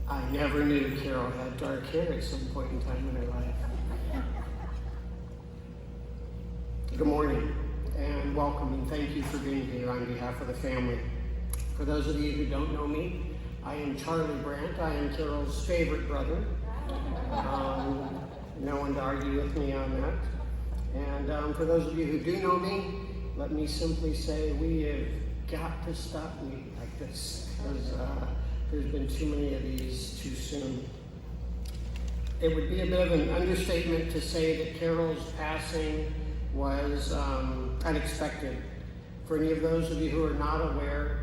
I never knew Carol had dark hair at some point in time in her life. Good morning and welcome, and thank you for being here on behalf of the family. For those of you who don't know me, I am Charlie Brandt. I am Carol's favorite brother. No one to argue with me on that. And for those of you who do know me, let me simply say we have got to stop meeting like this, because there's been too many of these too soon. It would be a bit of an understatement to say that Carol's passing was unexpected. For any of those of you who are not aware,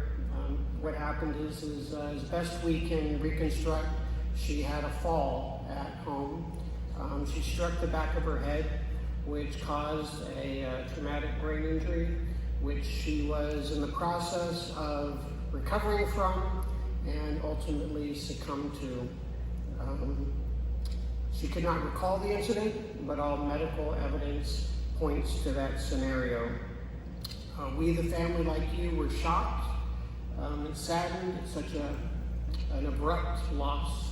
what happened is as best we can reconstruct, she had a fall at home. She struck the back of her head, which caused a traumatic brain injury, which she was in the process of recovering from and ultimately succumbed to. She could not recall the incident, but all medical evidence points to that scenario. We, the family, like you, were shocked and saddened at such an abrupt loss.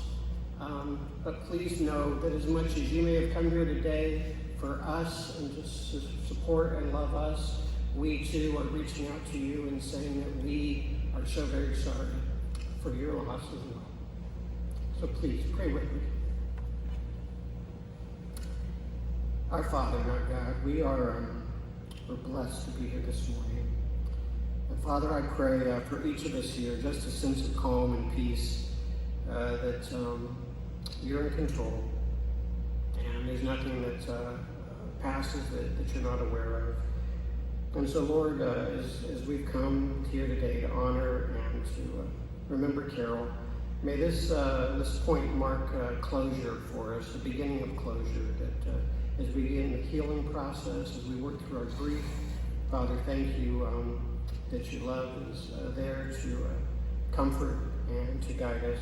But please know that as much as you may have come here today for us and just to support and love us, we too are reaching out to you and saying that we are so very sorry for your loss as well. So please pray with me. Our Father and our God, we're blessed to be here this morning. And Father, I pray for each of us here just a sense of calm and peace, that you're in control and there's nothing that passes that you're not aware of. And so, Lord, as we've come here today to honor and to remember Carol, may this point mark closure for us, the beginning of closure, that as we begin the healing process, as we work through our grief, Father, thank you that your love is there to comfort and to guide us.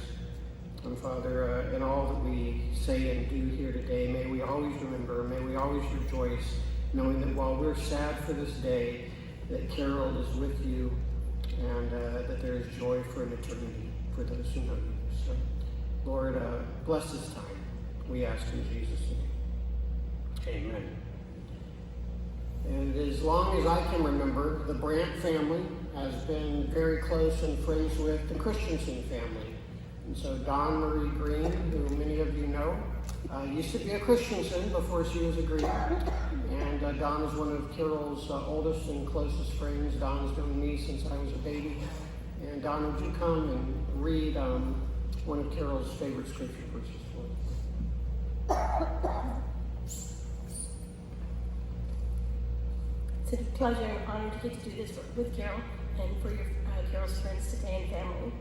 And Father, in all that we say and do here today, may we always remember, may we always rejoice, knowing that while we're sad for this day, that Carol is with you and that there is joy for an eternity for those who know you. So, Lord, bless this time, we ask in Jesus' name. Amen. And as long as I can remember, the Brandt family has been very close and friends with the Christensen family. And so Dawn Marie Green, who many of you know, used to be a Christensen before she was a Green. And Dawn is one of Carol's oldest and closest friends. Dawn has known me since I was a baby. And Dawn, would you come and read one of Carol's favorite scripture verses for us? It's a pleasure and honor to get to do this with Carol and for your Carol's friends today and family.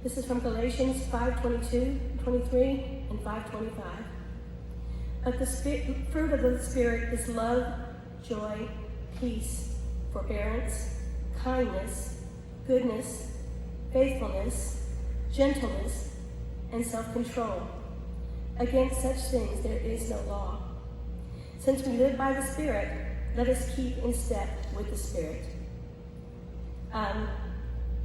This is from Galatians 5:22, 23, and 5:25. But the fruit of the Spirit is love, joy, peace, forbearance, kindness, goodness, faithfulness, gentleness, and self-control. Against such things there is no law. Since we live by the Spirit, let us keep in step with the Spirit.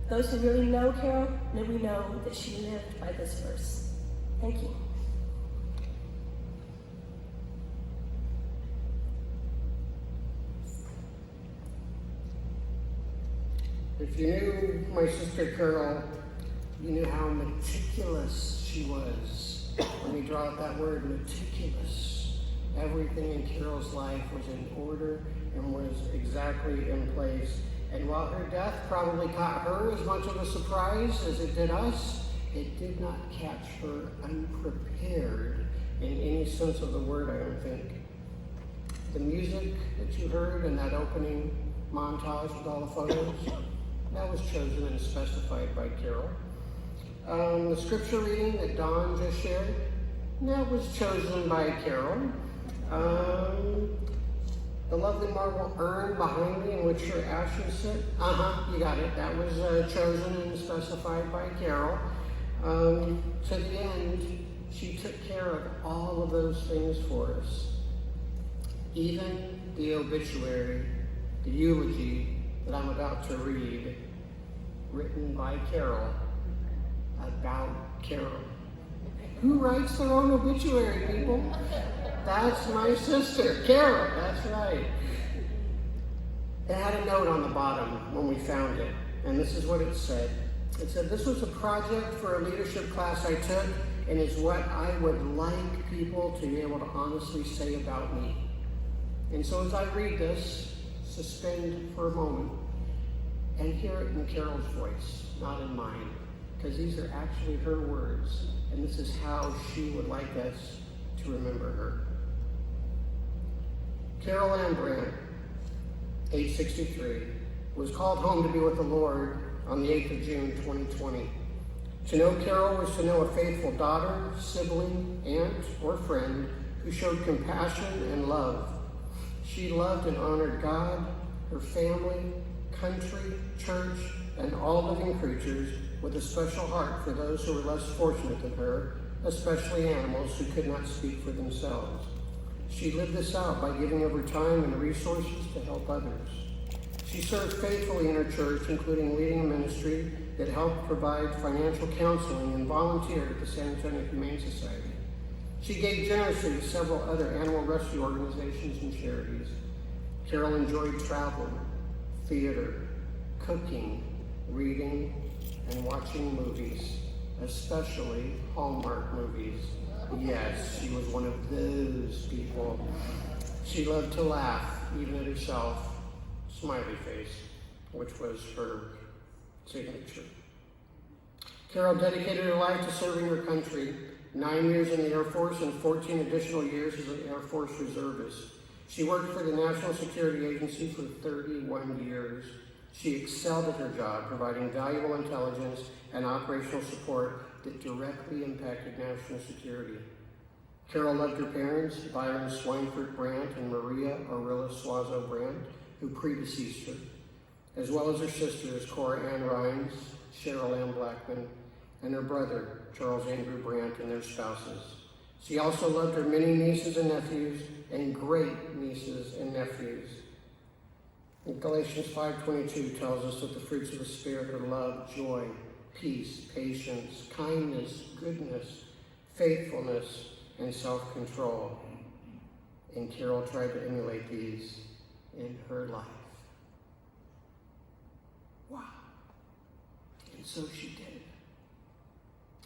Those who really know Carol, we know that she lived by this verse. Thank you. If you knew my sister Carol, you knew how meticulous she was. Let me draw out that word, meticulous. Everything in Carol's life was in order and was exactly in place. And while her death probably caught her as much of a surprise as it did us, it did not catch her unprepared in any sense of the word, I don't think. The music that you heard in that opening montage with all the photos, that was chosen and specified by Carol. The scripture reading that Dawn just shared, that was chosen by Carol. The lovely marble urn behind me in which her ashes sit, you got it. That was chosen and specified by Carol. To the end, she took care of all of those things for us. Even the obituary, the eulogy that I'm about to read, written by Carol, about Carol. Who writes their own obituary, people? That's my sister, Carol, that's right. It had a note on the bottom when we found it, and this is what it said. It said, "This was a project for a leadership class I took, and is what I would like people to be able to honestly say about me." And so as I read this, suspend for a moment and hear it in Carol's voice, not in mine, because these are actually her words, and this is how she would like us to remember her. Carol Ann Brandt, age 63, was called home to be with the Lord on the 8th of June, 2020. To know Carol was to know a faithful daughter, sibling, aunt, or friend who showed compassion and love. She loved and honored God, her family, country, church, and all living creatures, with a special heart for those who were less fortunate than her, especially animals who could not speak for themselves. She lived this out by giving of her time and resources to help others. She served faithfully in her church, including leading a ministry that helped provide financial counseling and volunteered at the San Antonio Humane Society. She gave generously to several other animal rescue organizations and charities. Carol enjoyed travel, theater, cooking, reading, and watching movies, especially Hallmark movies. Yes, she was one of those people. She loved to laugh, even at herself. Smiley face, which was her signature. Carol dedicated her life to serving her country, 9 years in the Air Force and 14 additional years as an Air Force reservist. She worked for the National Security Agency for 31 years. She excelled at her job, providing valuable intelligence and operational support that directly impacted national security. Carol loved her parents, Byron Swineford Brandt and Maria Aurilla Suazo Brandt, who predeceased her, as well as her sisters, Cora Ann Rhines, Cheryl Ann Blackman, and her brother, Charles Andrew Brandt, and their spouses. She also loved her many nieces and nephews, and great nieces and nephews. And Galatians 5:22 tells us that the fruits of the Spirit are love, joy, peace, patience, kindness, goodness, faithfulness, and self-control. And Carol tried to emulate these in her life. Wow. And so she did.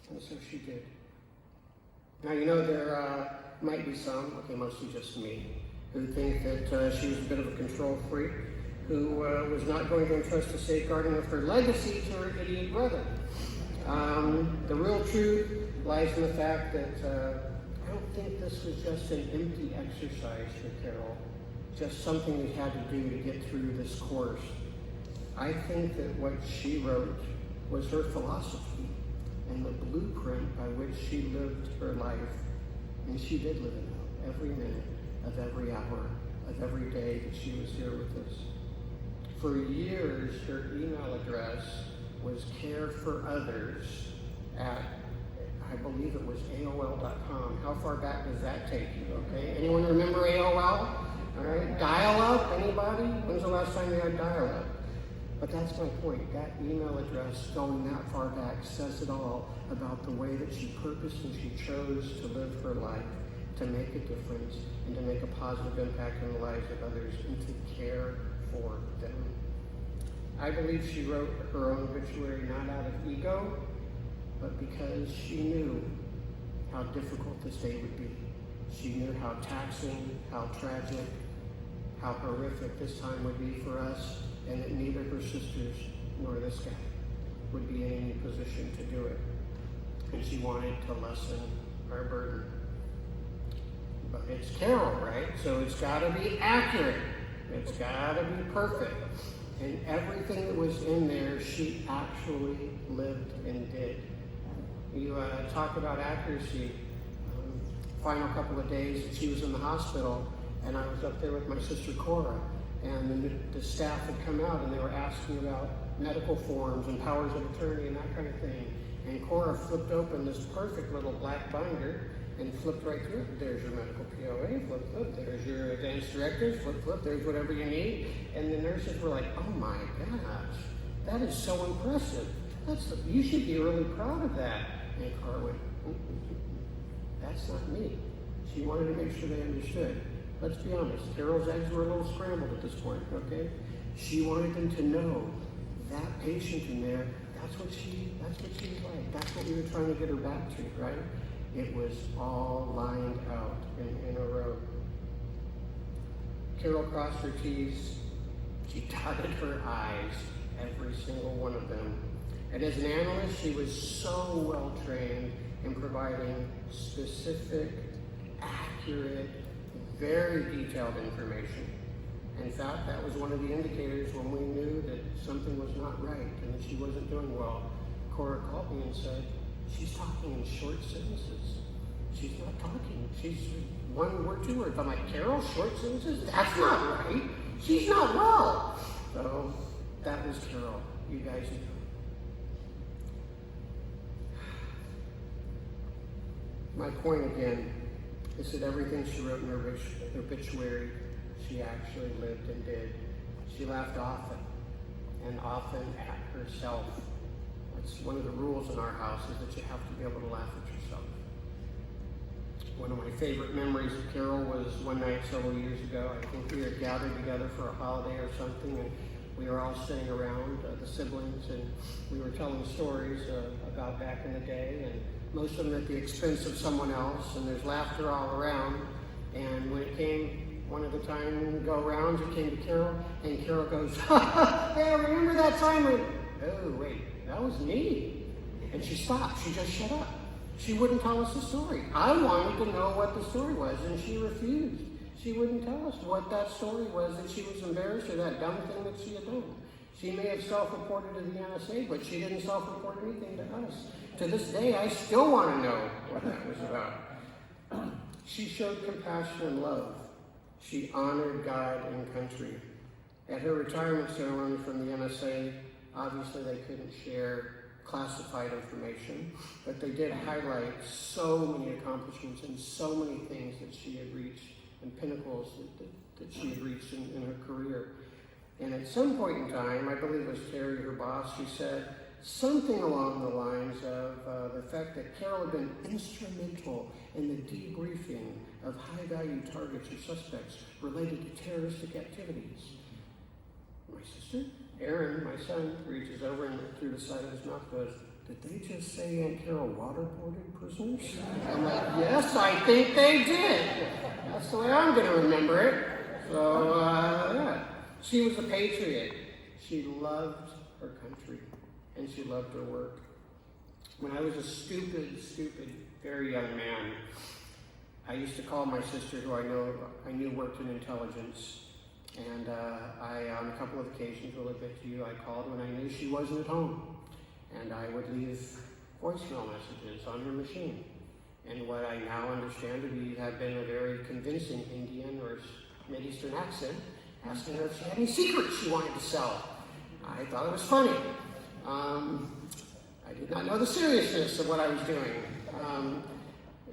And so she did. Now, you know, there might be some, okay, mostly just me, who think that she was a bit of a control freak, who was not going to entrust the safeguarding of her legacy to her idiot brother. The real truth lies in the fact that I don't think this was just an empty exercise for Carol, just something we had to do to get through this course. I think that what she wrote was her philosophy and the blueprint by which she lived her life. And she did live it out every minute of every hour of every day that she was here with us. For years, her email address was careForOthers at, I believe it was AOL.com. How far back does that take you, okay? Anyone remember AOL? All right, dial-up, anybody? When's the last time you had dial-up? But that's my point. That email address going that far back says it all about the way that she purposed and she chose to live her life, to make a difference and to make a positive impact on the lives of others and to care for them. I believe she wrote her own obituary not out of ego, but because she knew how difficult this day would be. She knew how taxing, how tragic, how horrific this time would be for us, and that neither her sisters nor this guy would be in any position to do it. And she wanted to lessen our burden. But it's Carol, right? So it's got to be accurate. It's got to be perfect. And everything that was in there, she actually lived and did. You talk about accuracy. Final couple of days that she was in the hospital, and I was up there with my sister Cora, and the staff had come out and they were asking about medical forms and powers of attorney and that kind of thing. And Cora flipped open this perfect little black binder, and flipped right through it. There's your medical POA, flip. There's your advanced directives, flip. There's whatever you need. And the nurses were like, oh my gosh, that is so impressive. You should be really proud of that. And Cara went, that's not me. She wanted to make sure they understood. Let's be honest, Carol's eggs were a little scrambled at this point, okay? She wanted them to know that patient in there, that's what she was like. That's what we were trying to get her back to, right? It was all lined out in a row. Carol crossed her T's. She dotted her I's, every single one of them. And as an analyst, she was so well trained in providing specific, accurate, very detailed information. In fact, that was one of the indicators when we knew that something was not right and that she wasn't doing well. Cora called me and said, she's talking in short sentences. She's not talking. She's one word, 2 words. I'm like, Carol, short sentences? That's not right. She's not well. So that was Carol. You guys know. My point again is that everything she wrote in her obituary, she actually lived and did. She laughed often, and often at herself. It's one of the rules in our house is that you have to be able to laugh at yourself. One of my favorite memories of Carol was one night several years ago. I think we were gathered together for a holiday or something, and we were all sitting around, the siblings, and we were telling stories about back in the day, and most of them at the expense of someone else, and there's laughter all around. And when it came, one of the time go around, it came to Carol, and Carol goes, hey, remember that time when, oh wait, that was me. And she stopped, she just shut up. She wouldn't tell us the story. I wanted to know what the story was, and she refused. She wouldn't tell us what that story was, that she was embarrassed or that dumb thing that she had done. She may have self-reported to the NSA, but she didn't self-report anything to us. To this day, I still want to know what that was about. She showed compassion and love. She honored God and country. At her retirement ceremony from the NSA, obviously they couldn't share classified information, but they did highlight so many accomplishments and so many things that she had reached and pinnacles that she had reached in her career. And at some point in time, I believe it was Terry, her boss, she said something along the lines of the fact that Carol had been instrumental in the debriefing of high-value targets or suspects related to terroristic activities. My sister, Aaron, my son, reaches over and through the side of his mouth goes, did they just say Aunt Carol waterboarded prisoners? I'm like, yes, I think they did. That's the way I'm going to remember it. So, yeah. She was a patriot. She loved her country, and she loved her work. When I was a stupid, very young man, I used to call my sister, who I knew worked in intelligence, and I, on a couple of occasions, will admit to you, I called when I knew she wasn't at home, and I would leave voicemail messages on her machine. And what I now understand to be had been a very convincing Indian or Mideastern accent, asking her if she had any secrets she wanted to sell. I thought it was funny. I did not know the seriousness of what I was doing.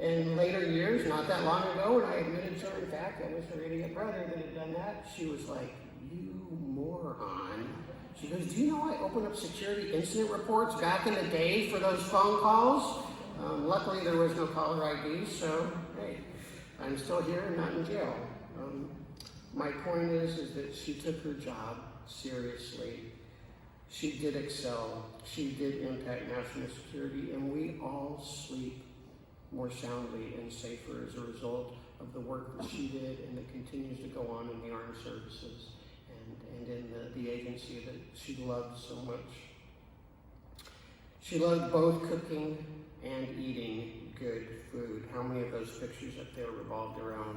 In later years, not that long ago, when I admitted to her, in fact, I was her idiot brother that had done that, she was like, you moron. She goes, do you know I opened up security incident reports back in the day for those phone calls? Luckily, there was no caller ID, so, hey, I'm still here and not in jail. My point is that she took her job seriously. She did excel. She did impact national security, and we all sleep more soundly and safer as a result of the work that she did and that continues to go on in the armed services and in the agency that she loved so much. She loved both cooking and eating good food. How many of those pictures up there revolved around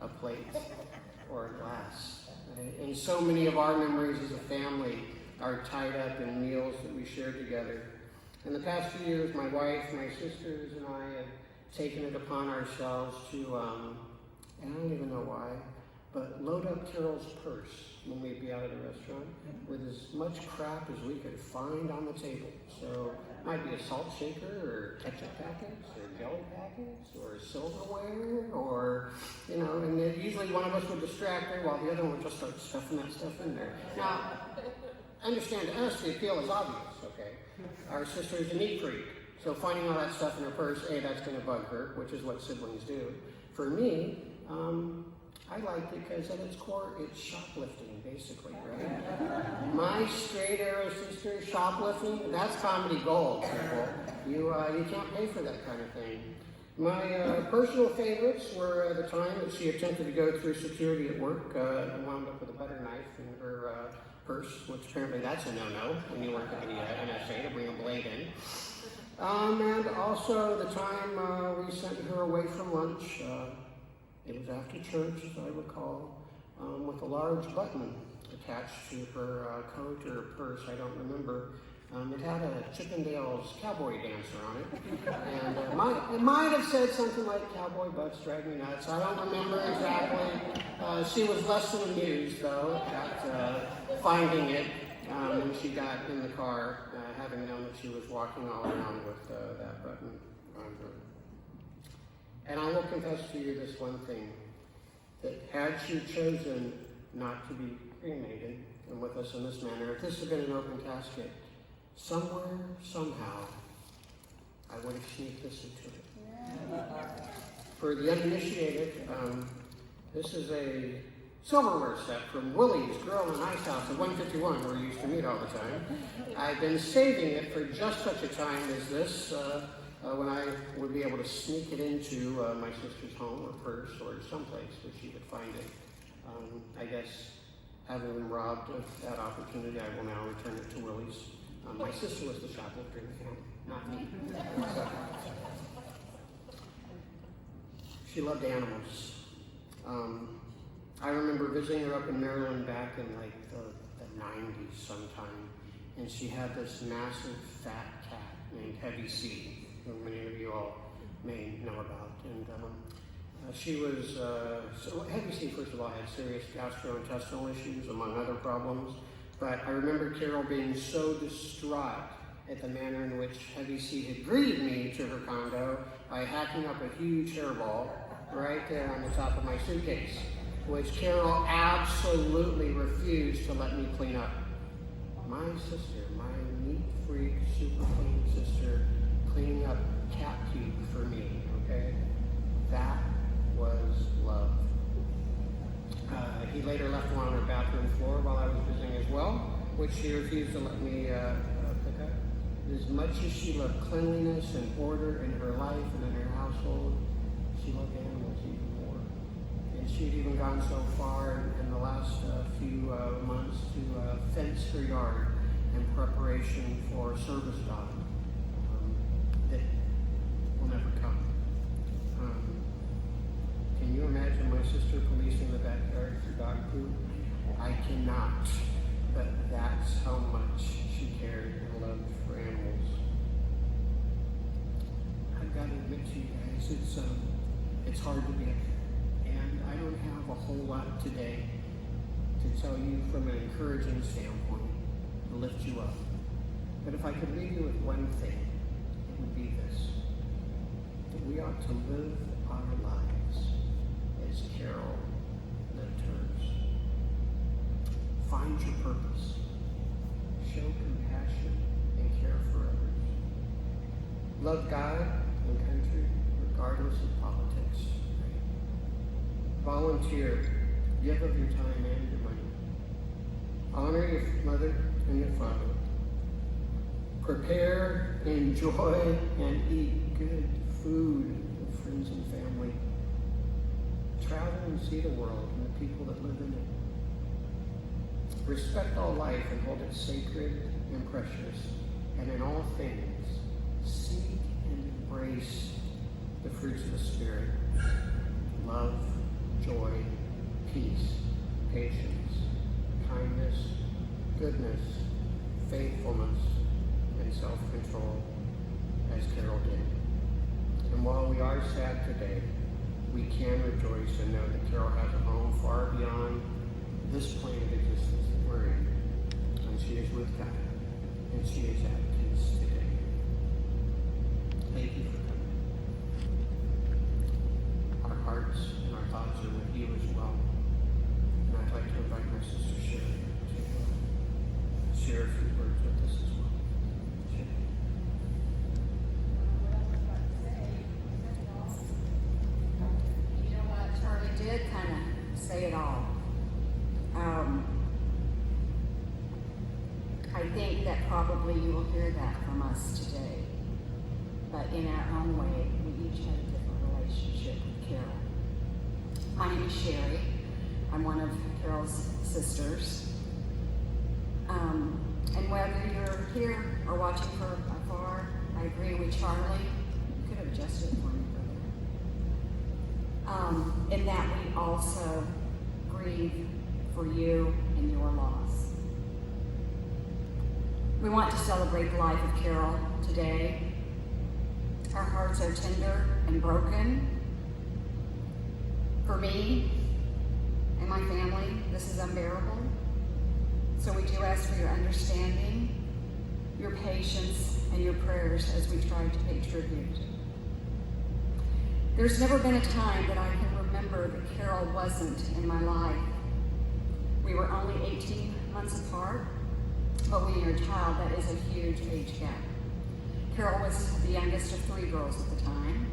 a plate or a glass? Right? And so many of our memories as a family are tied up in meals that we shared together. In the past few years, my wife, my sisters, and I have taken it upon ourselves to, and I don't even know why, but load up Carol's purse when we'd be out at a restaurant with as much crap as we could find on the table. So it might be a salt shaker or ketchup packets or jelly packets or silverware or, and then usually one of us would distract her while the other one would just start stuffing that stuff in there. Now, understand, to us the appeal is obvious, okay? Our sister is a neat freak, so finding all that stuff in her purse, that's going to bug her, which is what siblings do. For me, I liked it because at its core, it's shoplifting, basically, right? My straight arrow sister shoplifting, that's comedy gold, people. You can't pay for that kind of thing. My personal favorites were the time that she attempted to go through security at work and wound up with a butter knife in her purse, which apparently that's a no-no when you work at the NSA to bring a blade in. And also the time we sent her away from lunch. It was after church, as I recall, with a large button attached to her coat or purse, I don't remember. It had a Chippendales cowboy dancer on it, and it might have said something like "cowboy butts drive me nuts." I don't remember exactly. She was less than amused, though, at finding it when she got in the car, having known that she was walking all around with that button on her. And I will confess to you this one thing, that had she chosen not to be cremated and with us in this manner, if this had been an open casket, somewhere, somehow, I would have sneaked this into it. Yeah. For the uninitiated, this is a silverware set from Willie's Grill and Ice House at 151, where we used to meet all the time. I've been saving it for just such a time as this, when I would be able to sneak it into my sister's home or purse or someplace where she could find it. I guess, having been robbed of that opportunity, I will now return it to Willie's. My sister was the shoplifter in the family, not me. She loved animals. I remember visiting her up in Maryland back in like the 90s sometime, and she had this massive fat cat named Heavy C, who many of you all may know about. And she was, so Heavy C, first of all, had serious gastrointestinal issues, among other problems. But I remember Carol being so distraught at the manner in which Heavy C had greeted me to her condo by hacking up a huge hairball right there on the top of my suitcase, which Carol absolutely refused to let me clean up. My sister, my neat freak, super clean sister, cleaning up cat puke for me, okay? That was love. He later left one on her bathroom floor while I was visiting as well, which she refused to let me pick up. As much as she loved cleanliness and order in her life and in her household, she loved animals even more. And she'd even gone so far in the last few months to fence her yard in preparation for a service dog that will never come. Can you imagine my sister policing the backyard for dog poop? I cannot, but that's how much she cared and loved for animals. I've got to admit to you guys, it's hard to get, and I don't have a whole lot today to tell you from an encouraging standpoint to lift you up. But if I could leave you with one thing, it would be this: that we ought to live our lives as Carol lived hers. Find your purpose. Show compassion and care for others. Love God and country regardless of politics. Volunteer. Give of your time and your money. Honor your mother and your father. Prepare, enjoy, and eat good food with friends and family. Travel and see the world and the people that live in it. Respect all life and hold it sacred and precious. And in all things, seek and embrace the fruits of the Spirit: love, joy, peace, patience, kindness, goodness, faithfulness, and self-control, as Carol did. And while we are sad today, we can rejoice and know that Carol has a home far beyond this plane of existence that we're in. And she is with God, and she is at peace today. Thank you for coming. Our hearts and our thoughts are with you as well. And I'd like to invite my sister Sherry to share a few words with us as well. Sherry. You know what? Charlie did kind of say it all. I think that probably you will hear that from us today. But in our own way, we each have a different relationship with Carol. My name is Sherry. I'm one of Carol's sisters. And whether you're here or watching from afar, I agree with Charlie. You could have adjusted it for me, brother. In that we also grieve for you and your loss. We want to celebrate the life of Carol today. Our hearts are tender and broken. For me and my family, this is unbearable. So we do ask for your understanding, your patience, and your prayers as we try to pay tribute. There's never been a time that I can remember that Carol wasn't in my life. We were only 18 months apart, but when you're a child, that is a huge age gap. Carol was the youngest of 3 girls at the time.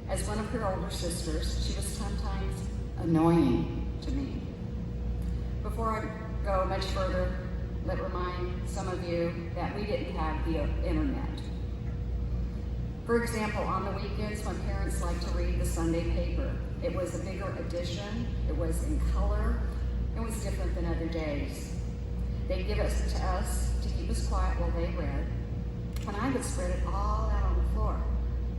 As one of her older sisters, she was sometimes annoying to me. Before I go much further, let me remind some of you that we didn't have the internet. For example, on the weekends when parents liked to read the Sunday paper, it was a bigger edition, it was in color, it was different than other days. They'd give it to us to keep us quiet while they read, and I would spread it all out on the floor,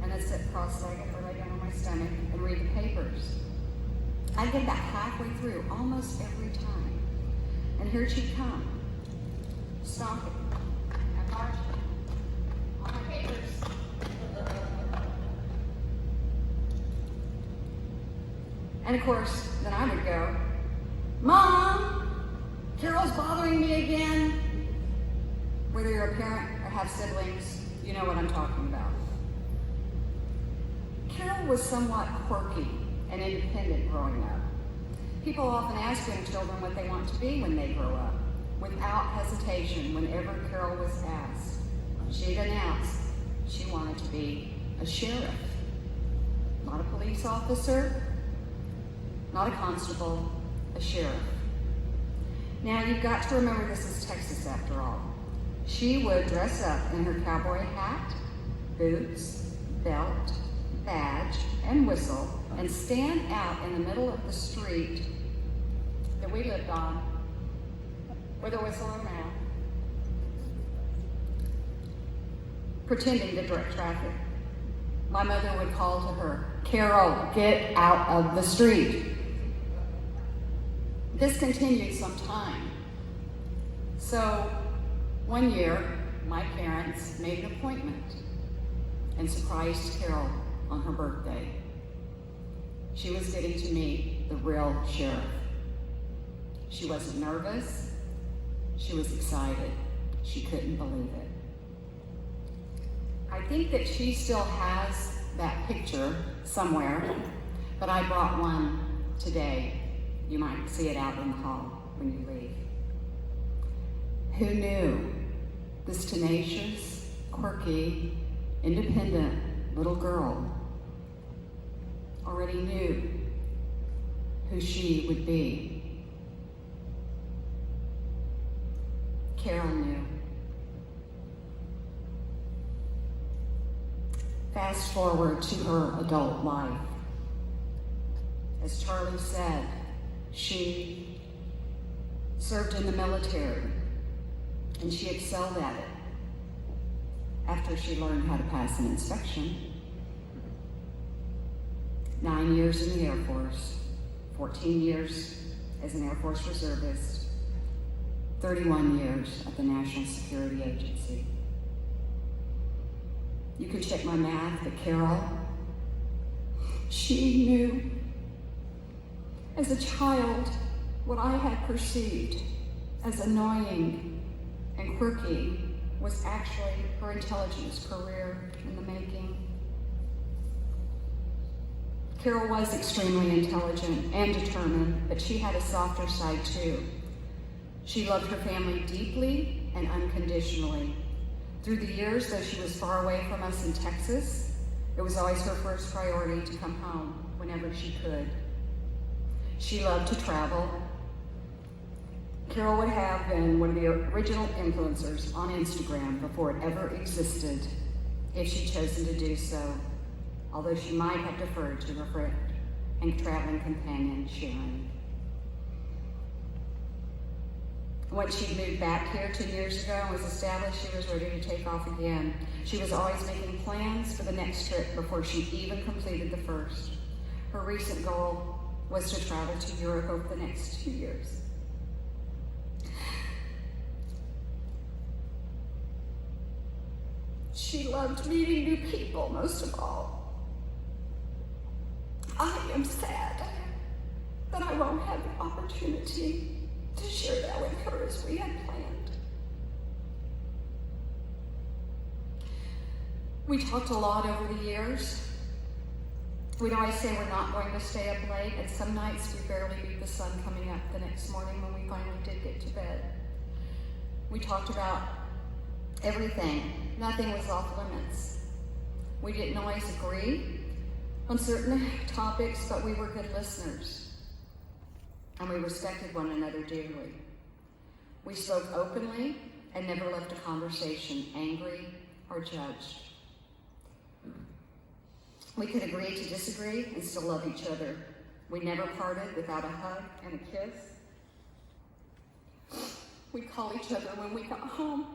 and I'd sit cross-legged or lay down on my stomach and read the papers. I'd get about halfway through almost every time, and here she'd come, stomping and marching on my papers. And of course, then I would go, "Mom, Carol's bothering me again." Whether you're a parent or have siblings, you know what I'm talking about. Carol was somewhat quirky and independent growing up. People often ask young children what they want to be when they grow up. Without hesitation, whenever Carol was asked, she'd announce she wanted to be a sheriff. Not a police officer, not a constable, a sheriff. Now, you've got to remember this is Texas after all. She would dress up in her cowboy hat, boots, belt, badge, and whistle, and stand out in the middle of the street that we lived on with a whistle in her mouth, pretending to direct traffic. My mother would call to her, "Carol, get out of the street." This continued some time. So one year, my parents made an appointment and surprised Carol on her birthday. She was getting to meet the real sheriff. She wasn't nervous. She was excited. She couldn't believe it. I think that she still has that picture somewhere, but I brought one today. You might see it out in the hall when you leave. Who knew this tenacious, quirky, independent little girl already knew who she would be? Carol knew. Fast forward to her adult life. As Charlie said, she served in the military, and she excelled at it after she learned how to pass an inspection. 9 years in the Air Force, 14 years as an Air Force reservist, 31 years at the National Security Agency. You can check my math, but Carol She knew. As a child, what I had perceived as annoying and quirky was actually her intelligence career in the making. Carol was extremely intelligent and determined, but she had a softer side too. She loved her family deeply and unconditionally. Through the years, though she was far away from us in Texas, it was always her first priority to come home whenever she could. She loved to travel. Carol would have been one of the original influencers on Instagram before it ever existed, if she'd chosen to do so, although she might have deferred to her friend and traveling companion, Sharon. Once she'd moved back here 2 years ago and was established, she was ready to take off again. She was always making plans for the next trip before she even completed the first. Her recent goal was to travel to Europe over the next 2 years. She loved meeting new people most of all. I am sad that I won't have the opportunity to share that with her as we had planned. We talked a lot over the years. We'd always say we're not going to stay up late, and some nights we barely beat the sun coming up the next morning when we finally did get to bed. We talked about everything. Nothing was off limits. We didn't always agree on certain topics, but we were good listeners, and we respected one another dearly. We spoke openly and never left a conversation angry or judged. We could agree to disagree and still love each other. We never parted without a hug and a kiss. We'd call each other when we got home.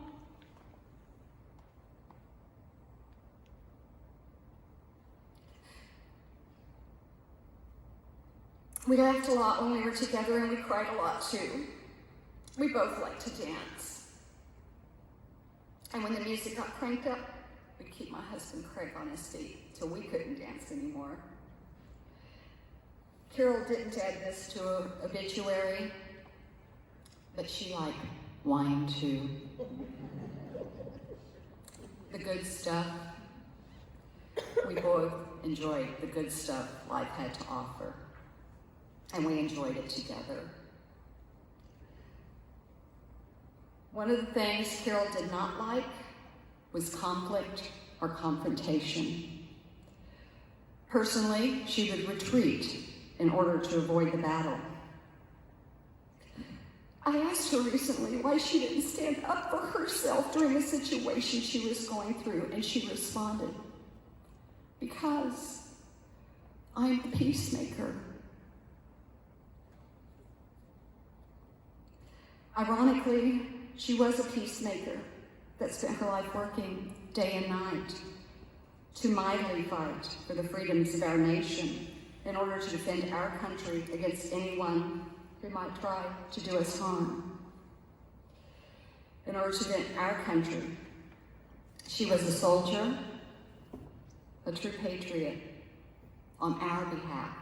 We laughed a lot when we were together, and we cried a lot too. We both liked to dance. And when the music got cranked up, we'd keep my husband Craig on his feet till we couldn't dance anymore. Carol didn't add this to an obituary, but she liked wine too. The good stuff. We both enjoyed the good stuff life had to offer, and we enjoyed it together. One of the things Carol did not like was conflict or confrontation. Personally, she would retreat in order to avoid the battle. I asked her recently why she didn't stand up for herself during the situation she was going through, and she responded, "Because I'm the peacemaker." Ironically, she was a peacemaker that spent her life working day and night to mightily fight for the freedoms of our nation in order to defend our country against anyone who might try to do us harm. In order to defend our country, she was a soldier, a true patriot on our behalf.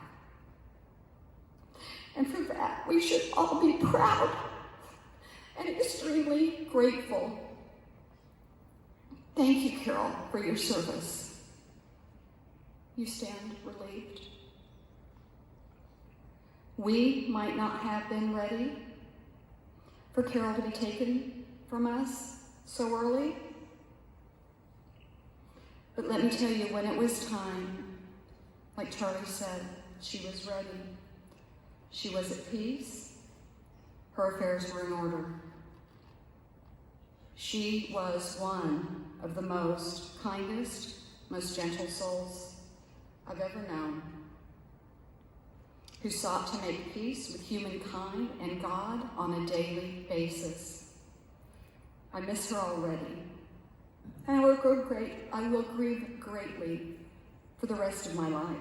And for that, we should all be proud and extremely grateful. Thank you, Carol, for your service. You stand relieved. We might not have been ready for Carol to be taken from us so early, but let me tell you, when it was time, like Charlie said, she was ready. She was at peace. Her affairs were in order. She was one of the most kindest, most gentle souls I've ever known, who sought to make peace with humankind and God on a daily basis. I miss her already, and I will grieve greatly for the rest of my life.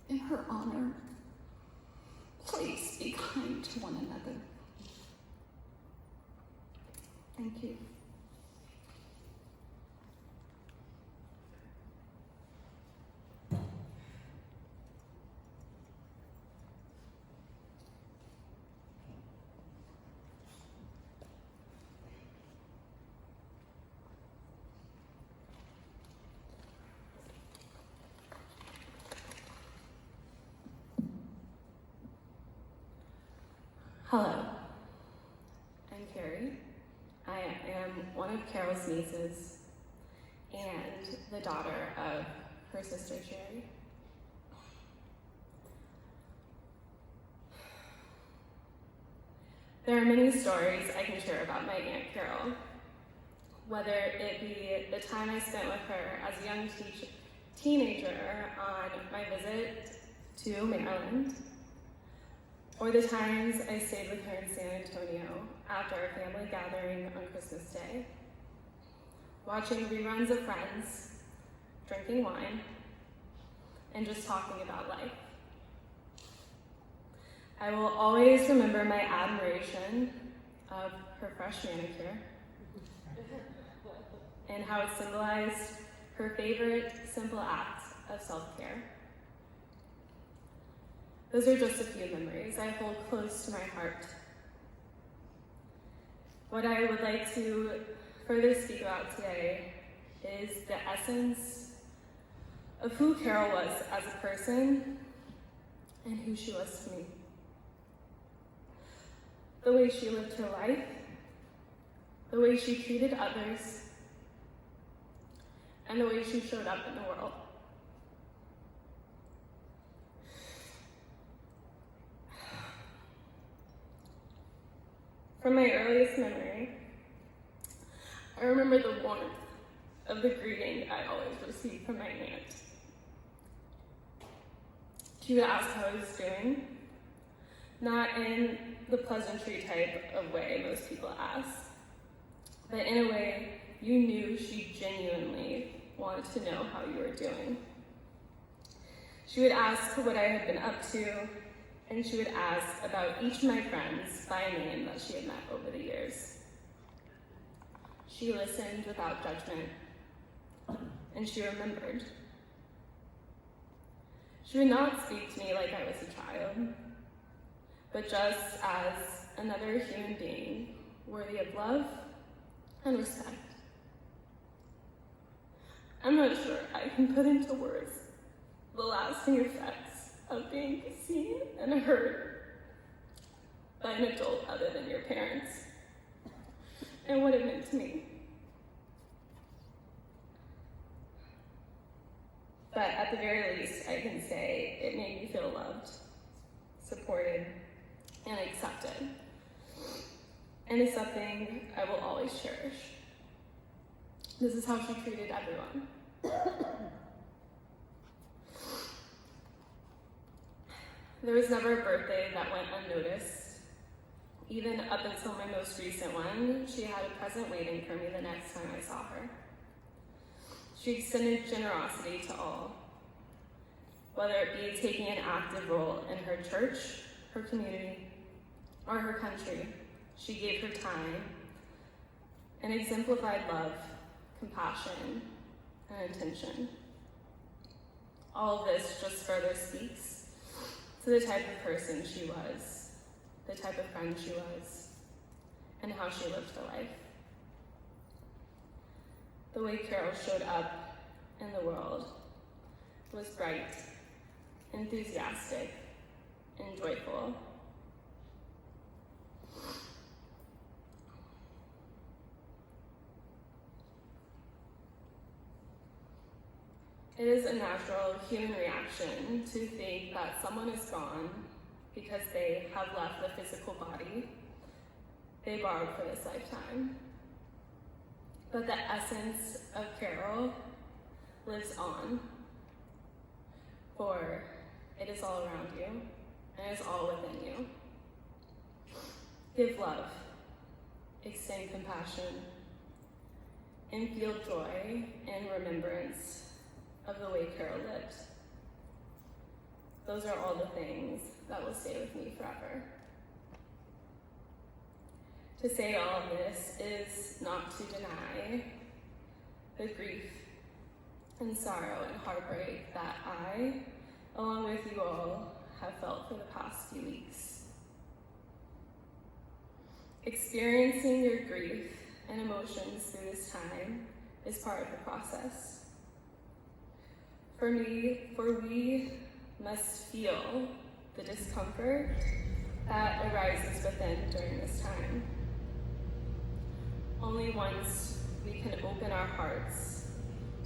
In her honor, please be kind to one another. Thank you. Hello, I'm Carrie. I am one of Carol's nieces and the daughter of her sister Sherry. There are many stories I can share about my Aunt Carol, whether it be the time I spent with her as a young teenager on my visit to Maryland, or the times I stayed with her in San Antonio after our family gathering on Christmas Day, watching reruns of Friends, drinking wine, and just talking about life. I will always remember my admiration of her fresh manicure and how it symbolized her favorite simple act of self-care. Those are just a few memories I hold close to my heart. What I would like to further speak about today is the essence of who Carol was as a person and who she was to me. The way she lived her life, the way she treated others, and the way she showed up in the world. From my earliest memory, I remember the warmth of the greeting I always received from my aunt. She would ask how I was doing, not in the pleasantry type of way most people ask, but in a way you knew she genuinely wanted to know how you were doing. She would ask what I had been up to, and she would ask about each of my friends by name that she had met over the years. She listened without judgment, and she remembered. She would not speak to me like I was a child, but just as another human being worthy of love and respect. I'm not sure I can put into words the lasting effects of being seen and heard by an adult other than your parents, and what it meant to me. But at the very least, I can say it made me feel loved, supported, and accepted. And it's something I will always cherish. This is how she treated everyone. There was never a birthday that went unnoticed. Even up until my most recent one, she had a present waiting for me the next time I saw her. She extended generosity to all, whether it be taking an active role in her church, her community, or her country. She gave her time and exemplified love, compassion, and attention. All of this just further speaks to the type of person she was, the type of friend she was, and how she lived her life. The way Carol showed up in the world was bright, enthusiastic, and joyful. It is a natural human reaction to think that someone is gone because they have left the physical body they borrowed for this lifetime. But the essence of Carol lives on, for it is all around you and it is all within you. Give love, extend compassion, and feel joy and remembrance of the way Carol lived. Those are all the things that will stay with me forever. To say all of this is not to deny the grief and sorrow and heartbreak that I, along with you all, have felt for the past few weeks. Experiencing your grief and emotions through this time is part of the process. For we must feel the discomfort that arises within during this time. Only once we can open our hearts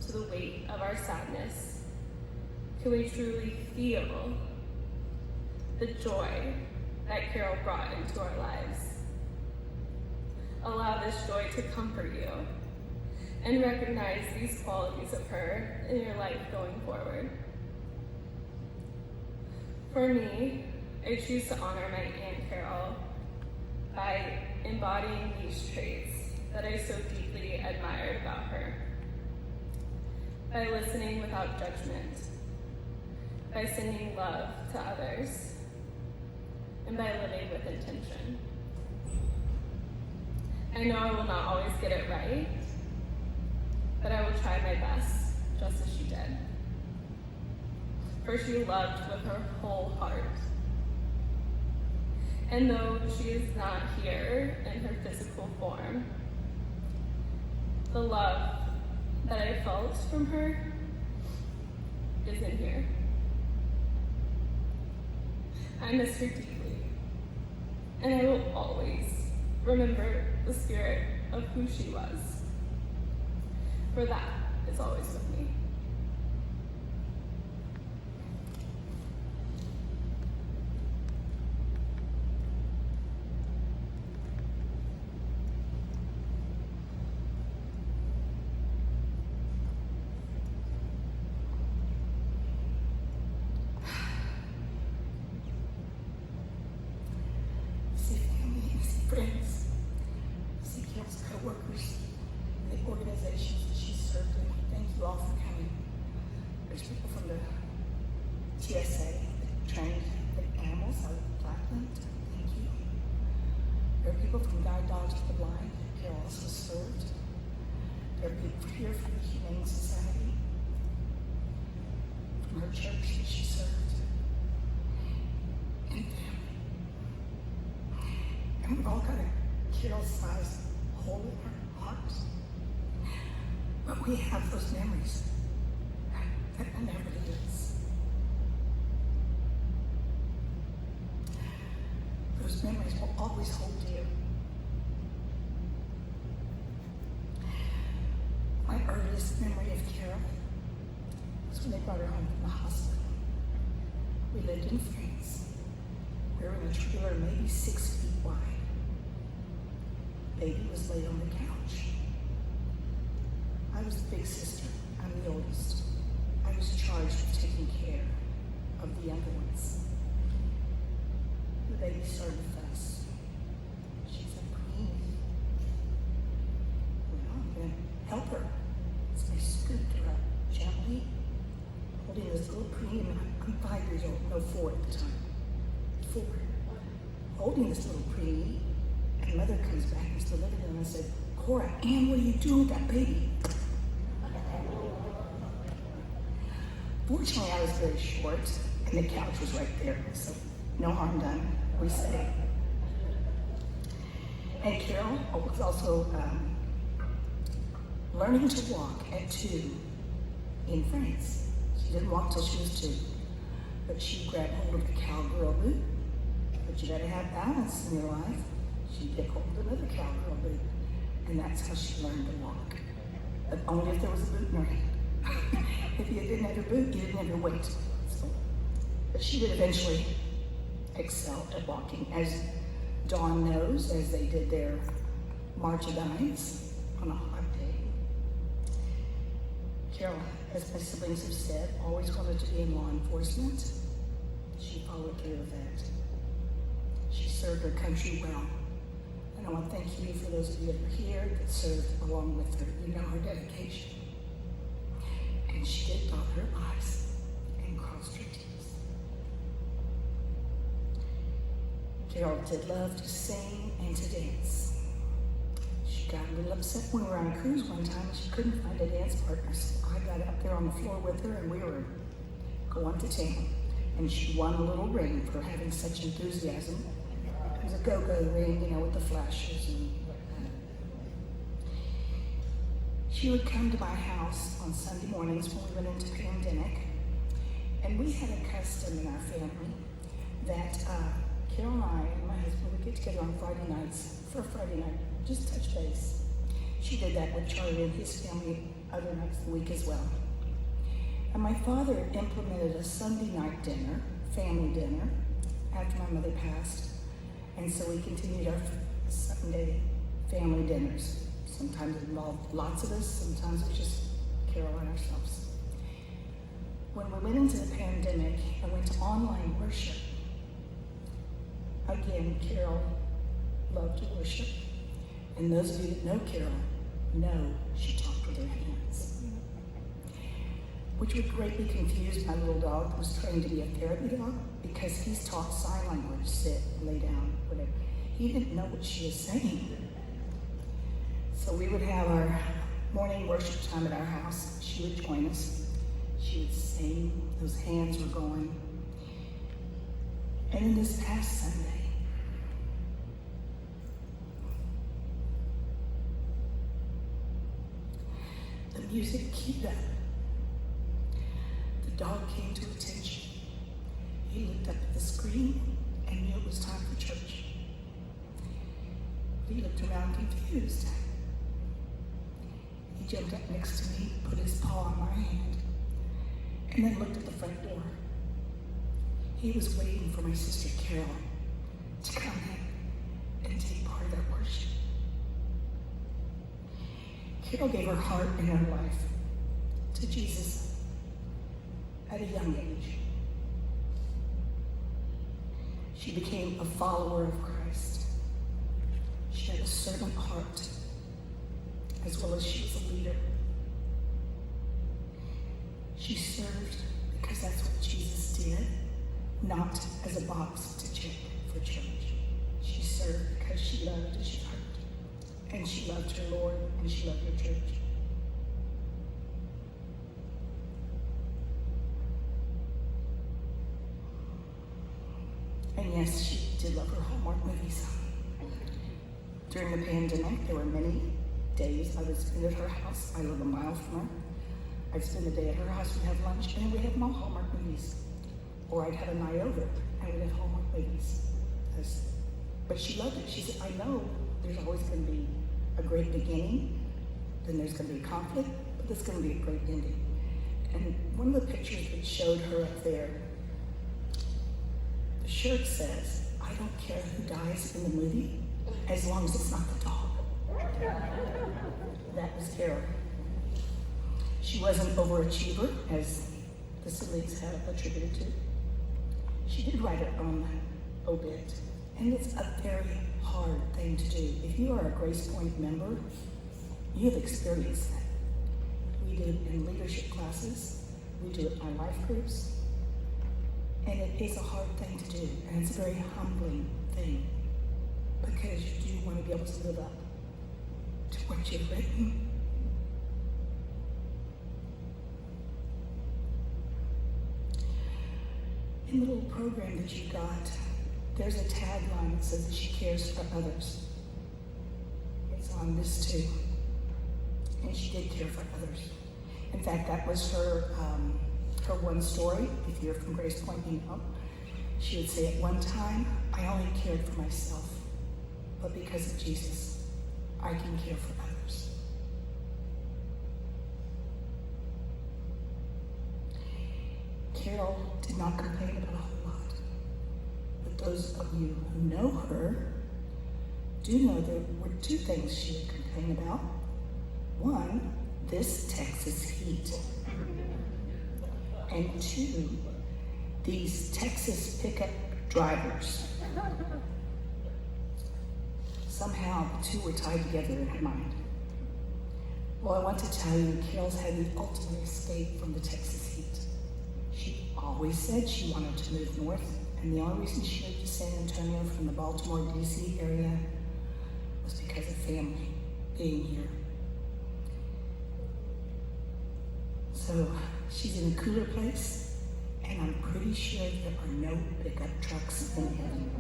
to the weight of our sadness can we truly feel the joy that Carol brought into our lives. Allow this joy to comfort you and recognize these qualities of her in your life going forward. For me, I choose to honor my Aunt Carol by embodying these traits that I so deeply admired about her. By listening without judgment, by sending love to others, and by living with intention. I know I will not always get it right, but I will try my best, just as she did. For she loved with her whole heart. And though she is not here in her physical form, the love that I felt from her is in here. I miss her deeply, and I will always remember the spirit of who she was, for that is always with me. See family, see friends, see Carol's co-workers, and the organizations that she served in. Thank you all for coming. There's people from the TSA that trained the animals out of Blackland. Thank you. There are people from Guide Dogs for the Blind that Carol also served. There are people here from the Humane Society, from her church that she served, and family. And we've all got a Carol-sized hole in our hearts. But we have those memories that will never leave us. Those memories will always hold dear. My earliest memory of Carol was when they brought her home from the hospital. We lived in France. We were in a trailer maybe 6 feet wide. Baby was laid on the couch. I was the big sister. I'm the oldest. I was charged with taking care of the younger ones. The baby started with us. She's a queen. Well, I'm gonna help her. So I scooped her up gently, holding this little preemie. I'm 5 years old, no 4 at the time. 4. Holding this little preemie. And mother comes back into the living room and said, Cora, Ann, what are you doing with that baby? Fortunately, I was very short, and the couch was right there, so no harm done, we say. And Carol was also learning to walk at 2 in France. She didn't walk till she was 2, but she grabbed hold of the cowgirl boot. But you gotta have balance in your life. She'd get hold of another cowgirl boot, and that's how she learned to walk. But only if there was a boot in her hand. If you didn't have your boot, you didn't have your weight. So, but she did eventually excel at walking, as Dawn knows, as they did their March of Dimes on a hot day. Carol, as my siblings have said, always wanted to be in law enforcement. She followed through with that. She served her country well. And I want to thank you for those of you that are here that served along with her. You know her dedication. And she did dot her I's and crossed her T's. Carol did love to sing and to dance. She got a little upset when we were on a cruise one time and she couldn't find a dance partner. So I got up there on the floor with her and we were going to town. And she won a little ring for having such enthusiasm. It was a go-go ring, you know, with the flashes and whatnot. She would come to my house on Sunday mornings when we went into pandemic, and we had a custom in our family that Carol and I and my husband would get together on Friday nights for a Friday night, just touch base. She did that with Charlie and his family other nights of the week as well. And my father implemented a Sunday night dinner, family dinner, after my mother passed. And so we continued our Sunday family dinners. Sometimes it involved lots of us, sometimes it was just Carol and ourselves. When we went into the pandemic and went to online worship, again, Carol loved to worship. And those of you that know Carol know she talked with her hands, which would greatly confuse my little dog who was trained to be a therapy dog because he's taught sign language, sit, lay down, whatever. He didn't know what she was saying. So we would have our morning worship time at our house. She would join us. She would sing. Those hands were going. And then this past Sunday, the music keyed up. The dog came to attention. He looked up at the screen and knew it was time for church. He looked around confused. He jumped up next to me, put his paw on my hand, and then looked at the front door. He was waiting for my sister Carol to come in and take part of that worship. Carol gave her heart and her life to Jesus at a young age. She became a follower of Christ. She had a servant heart, as well as she was a leader. She served because that's what Jesus did, not as a box to check for church. She served because she loved as she hurt, and she loved her Lord, and she loved her church. And yes, she did love her Hallmark movies. During the pandemic, there were many days I would spend at her house. I live a mile from her. I'd spend the day at her house, we'd have lunch, and then we'd have more Hallmark movies. Or I'd have a night over, and we'd have Hallmark movies. But she loved it. She said, I know there's always going to be a great beginning, then there's going to be conflict, but there's going to be a great ending. And one of the pictures that showed her up there, the shirt says, I don't care who dies in the movie, as long as it's not the dog. That was Carol. She was an overachiever, as the siblings have attributed to. She did write her own obit, and it's a very hard thing to do. If you are a Grace Point member, you have experienced that. We do it in leadership classes, we do it in our life groups, and it is a hard thing to do, and it's a very humbling thing, because you do want to be able to live up to what you've written. In the little program that you got, there's a tagline that says that she cares for others. It's on this too. And she did care for others. In fact, that was her one story. If you're from Grace Point, you know. She would say, at one time, I only cared for myself, but because of Jesus, I can care for others. Carol did not complain about a whole lot, but those of you who know her do know there were two things she would complain about. One, this Texas heat. And two, these Texas pickup drivers. Somehow the two were tied together in her mind. Well, I want to tell you, Carol's had the ultimate escape from the Texas heat. She always said she wanted to move north, and the only reason she moved to San Antonio from the Baltimore, D.C. area was because of family being here. So she's in a cooler place, and I'm pretty sure there are no pickup trucks in heaven.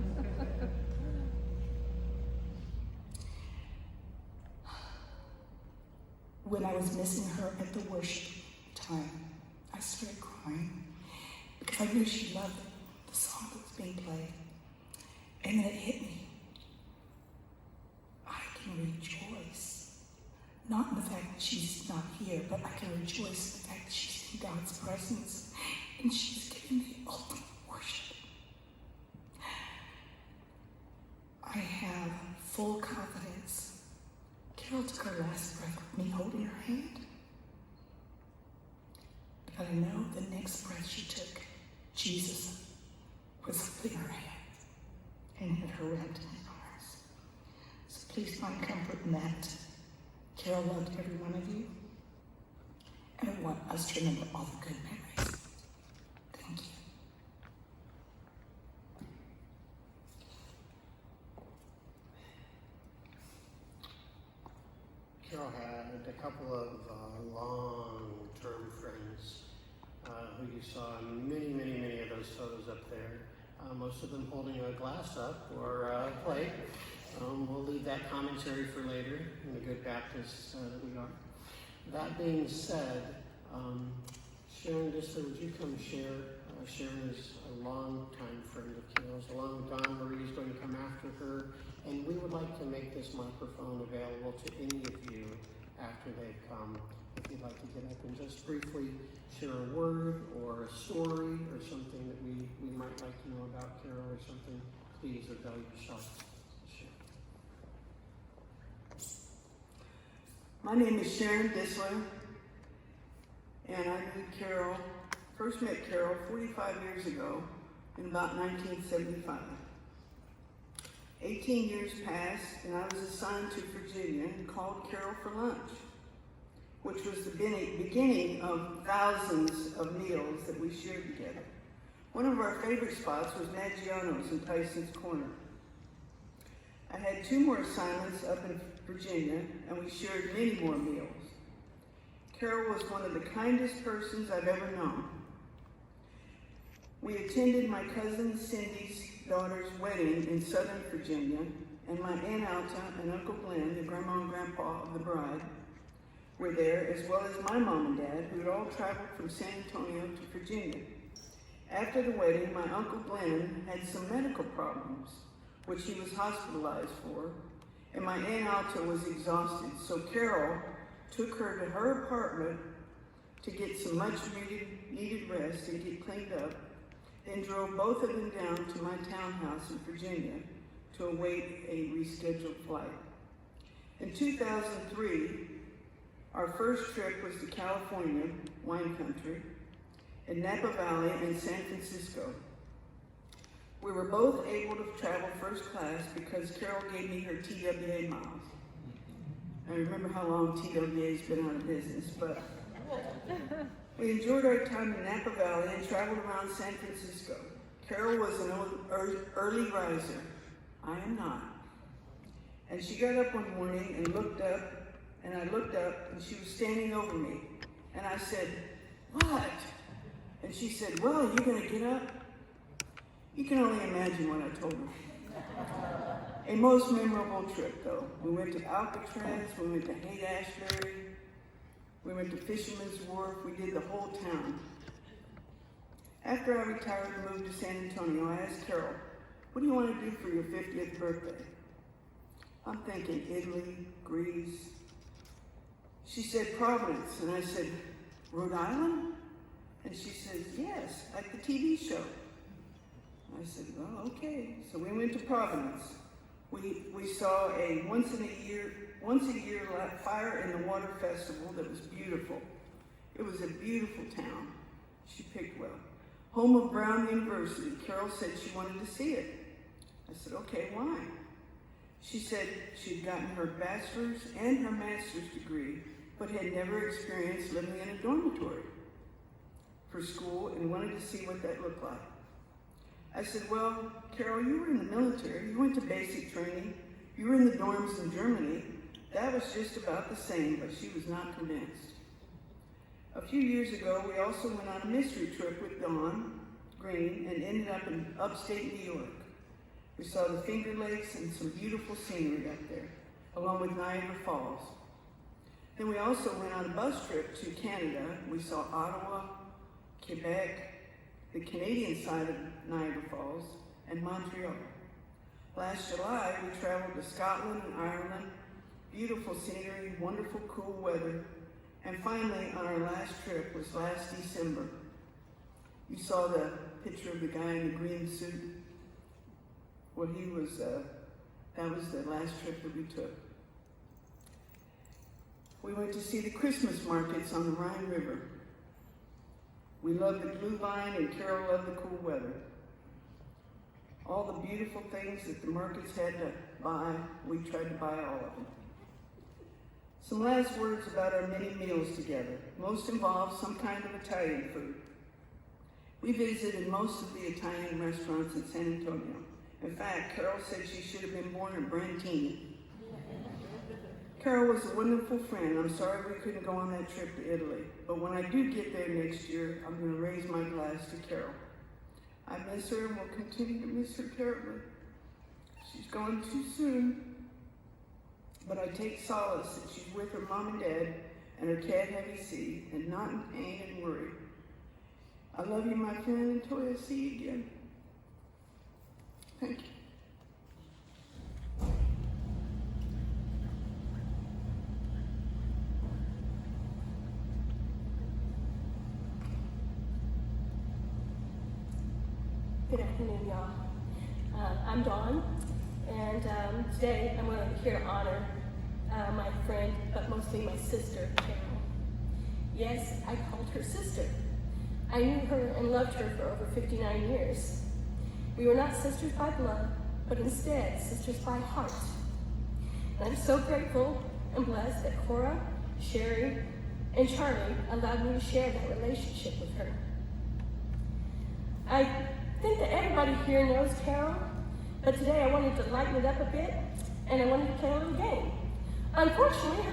When I was missing her at the worship time, I started crying because I knew she loved the song that was being played. And then it hit me. I can rejoice. Not in the fact that she's not here, but I can rejoice in the fact that she's in God's presence and she's giving me ultimate worship. I have full confidence. Carol took her last breath with me holding her hand. But I know the next breath she took, Jesus was holding her hand and had her wrapped in his arms. So please find comfort in that. Carol loved every one of you. And I want us to remember all the good memories. Thank you. Carol had a couple of long-term friends who you saw in many of those photos up there. Most of them holding a glass up or a plate. We'll leave that commentary for later in the good Baptists that we are. That being said, Sharon Disler, would you come share? Sharon is a long-time friend of Carol's, along with Don Marie is going to come after her. And we would like to make this microphone available to any of you after they've come. If you'd like to get up and just briefly share a word or a story or something that we might like to know about Carol or something, please avail yourself. Share. My name is Sharon Disler, and I first met Carol 45 years ago in about 1975. 18 years passed, and I was assigned to Virginia and called Carol for lunch, which was the beginning of thousands of meals that we shared together. One of our favorite spots was Maggiano's in Tyson's Corner. I had 2 more assignments up in Virginia, and we shared many more meals. Carol was one of the kindest persons I've ever known. We attended my cousin Cindy's daughter's wedding in Southern Virginia, and my Aunt Alta and Uncle Glenn, the grandma and grandpa of the bride, were there, as well as my mom and dad, who had all traveled from San Antonio to Virginia. After the wedding, my Uncle Glenn had some medical problems, which he was hospitalized for, and my Aunt Alta was exhausted, so Carol took her to her apartment to get some much needed rest and get cleaned up, then drove both of them down to my townhouse in Virginia to await a rescheduled flight. In 2003, our first trip was to California, wine country, in Napa Valley and San Francisco. We were both able to travel first class because Carol gave me her TWA miles. I remember how long TWA's been out of business, but we enjoyed our time in Napa Valley and traveled around San Francisco. Carol was an early riser. I am not. And she got up one morning and looked up, and I looked up, and she was standing over me. And I said, "What?" And she said, "Well, are you going to get up?" You can only imagine what I told her. A most memorable trip, though. We went to Alcatraz, we went to Haight-Ashbury, we went to Fisherman's Wharf, we did the whole town. After I retired and moved to San Antonio, I asked Carol, "What do you want to do for your 50th birthday?" I'm thinking Italy, Greece. She said Providence, and I said, "Rhode Island?" And she says, "Yes, like the TV show." I said, "Well, okay." So we went to Providence. We saw a once a year fire in the water festival that was beautiful. It was a beautiful town. She picked well. Home of Brown University. Carol said she wanted to see it. I said, "Okay, why?" She said she'd gotten her bachelor's and her master's degree, but had never experienced living in a dormitory for school and wanted to see what that looked like. I said, "Well, Carol, you were in the military. You went to basic training. You were in the dorms in Germany. That was just about the same," but she was not convinced. A few years ago, we also went on a mystery trip with Dawn Green and ended up in upstate New York. We saw the Finger Lakes and some beautiful scenery up there, along with Niagara Falls. Then we also went on a bus trip to Canada. We saw Ottawa, Quebec, the Canadian side of Niagara Falls, and Montreal. Last July, we traveled to Scotland and Ireland, beautiful scenery, wonderful cool weather, and finally, on our last trip was last December. You saw the picture of the guy in the green suit. Well, that was the last trip that we took. We went to see the Christmas markets on the Rhine River. We loved the blue line, and Carol loved the cool weather. All the beautiful things that the markets had to buy, we tried to buy all of them. Some last words about our many meals together. Most involved some kind of Italian food. We visited most of the Italian restaurants in San Antonio. In fact, Carol said she should have been born a Brantini. Carol was a wonderful friend. I'm sorry we couldn't go on that trip to Italy, but when I do get there next year, I'm going to raise my glass to Carol. I miss her and will continue to miss her terribly. She's gone too soon, but I take solace that she's with her mom and dad and her cat Heavy C, and not in pain and worry. I love you, my friend, until I see you again. Thank you. Good afternoon, y'all. I'm Dawn, and today I'm here to honor my friend, but mostly my sister, Carol. Yes, I called her sister. I knew her and loved her for over 59 years. We were not sisters by blood, but instead sisters by heart. And I'm so grateful and blessed that Cora, Sherry, and Charlie allowed me to share that relationship with her. I think that everybody here knows Carol, but today I wanted to lighten it up a bit, and I wanted to play a little game. Unfortunately, her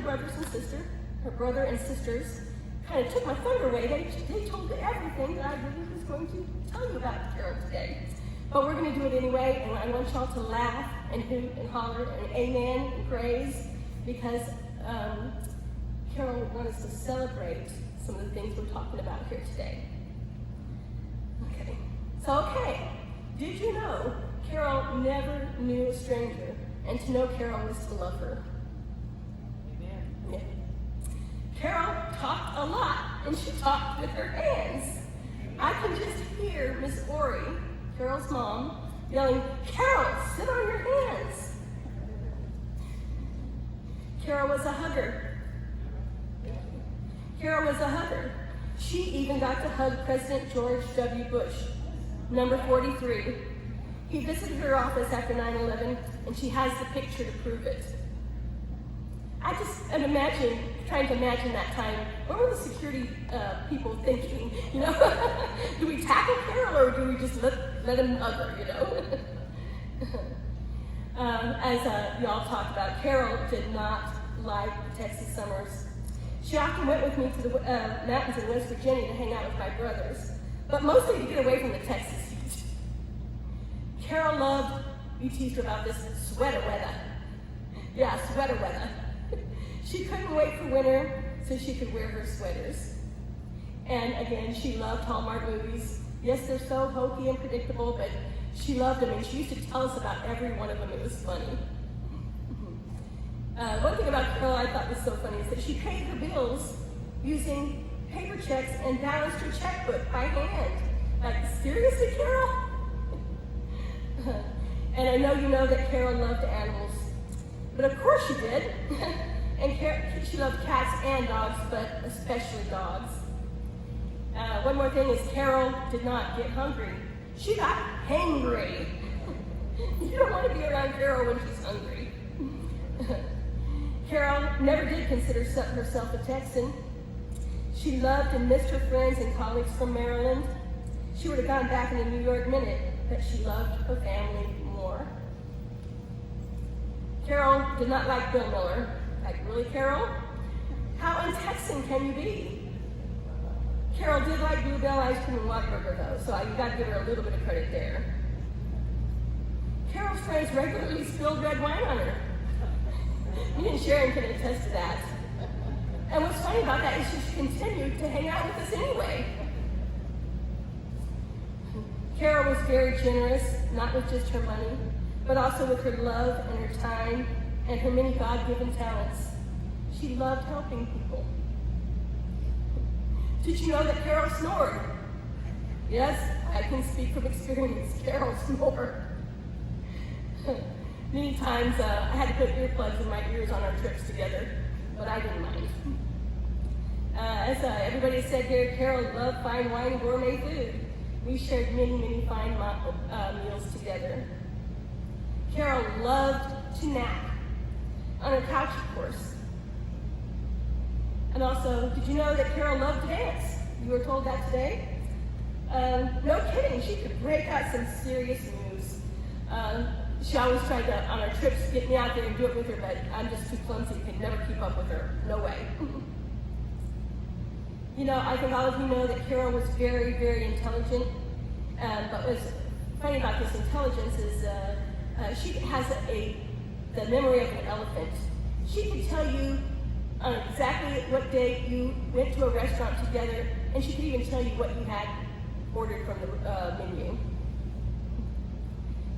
brother and sisters, kind of took my thunder away. They told me everything that I really was going to tell you about Carol today. But we're going to do it anyway, and I want y'all to laugh and hoot and holler and amen and praise, because Carol would want us to celebrate some of the things we're talking about here today. Okay, did you know Carol never knew a stranger, and to know Carol was to love her? Amen. Yeah. Carol talked a lot, and she talked with her hands. I can just hear Miss Ori, Carol's mom, yelling, "Carol, sit on your hands." Carol was a hugger. She even got to hug President George W. Bush. Number 43. He visited her office after 9/11, and she has the picture to prove it. I just am trying to imagine that time. What were the security people thinking? You know, do we tackle Carol or do we just let him hug her? You know. As y'all talked about, Carol did not like the Texas summers. She often went with me to the mountains in West Virginia to hang out with my brothers, but mostly to get away from the Texas heat. Carol loved, we teased her about this, sweater weather. Yeah, sweater weather. She couldn't wait for winter so she could wear her sweaters. And again, she loved Hallmark movies. Yes, they're so hokey and predictable, but she loved them, and she used to tell us about every one of them. It was funny. One thing about Carol I thought was so funny is that she paid her bills using paper checks and balanced her checkbook by hand. Like, seriously, Carol? And I know you know that Carol loved animals, but of course she did. And she loved cats and dogs, but especially dogs. One more thing is Carol did not get hungry. She got hangry. You don't want to be around Carol when she's hungry. Carol never did consider herself a Texan. She loved and missed her friends and colleagues from Maryland. She would have gone back in a New York minute, but she loved her family more. Carol did not like Bill Miller. Like, really, Carol? How un-Texan can you be? Carol did like Bluebell ice cream and Whataburger, though, so you got to give her a little bit of credit there. Carol's friends regularly spilled red wine on her. Me and Sharon can attest to that. And what's funny about that is she continued to hang out with us anyway. Carol was very generous, not with just her money, but also with her love and her time and her many God-given talents. She loved helping people. Did you know that Carol snored? Yes, I can speak from experience. Carol snored. Many times I had to put earplugs in my ears on our trips together, but I didn't mind. As everybody said here, Carol loved fine wine and gourmet food. We shared many, many fine meals together. Carol loved to nap, on her couch, of course. And also, did you know that Carol loved to dance? You were told that today? No kidding, she could break out some serious moves. She always tried to, on our trips, get me out there and do it with her, but I'm just too clumsy, could never keep up with her. No way. You know, I think all of you know that Carol was very, very intelligent. But what's funny about this intelligence is she has the memory of an elephant. She could tell you on exactly what day you went to a restaurant together, and she could even tell you what you had ordered from the menu.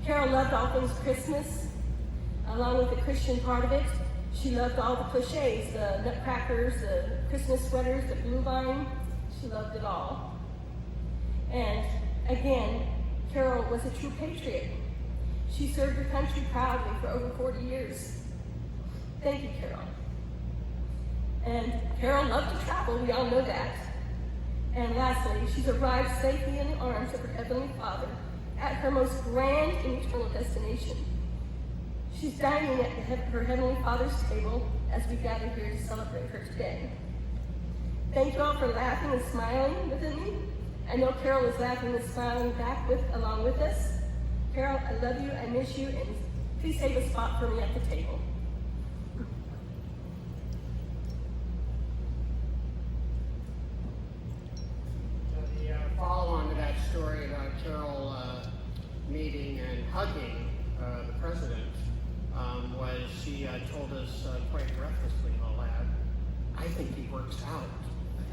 Carol loved all things Christmas, along with the Christian part of it. She loved all the cliches, the nutcrackers, the Christmas sweaters, the blue vine. She loved it all. And again, Carol was a true patriot. She served her country proudly for over 40 years. Thank you, Carol. And Carol loved to travel, we all know that. And lastly, she's arrived safely in the arms of her Heavenly Father at her most grand and eternal destination. She's dining at her Heavenly Father's table as we gather here to celebrate her today. Thank you all for laughing and smiling with me. I know Carol is laughing and smiling back along with us. Carol, I love you, I miss you, and please save a spot for me at the table. The follow-on to that story about Carol meeting and hugging the president was she told us quite breathlessly, "Oh, lad, I think he works out."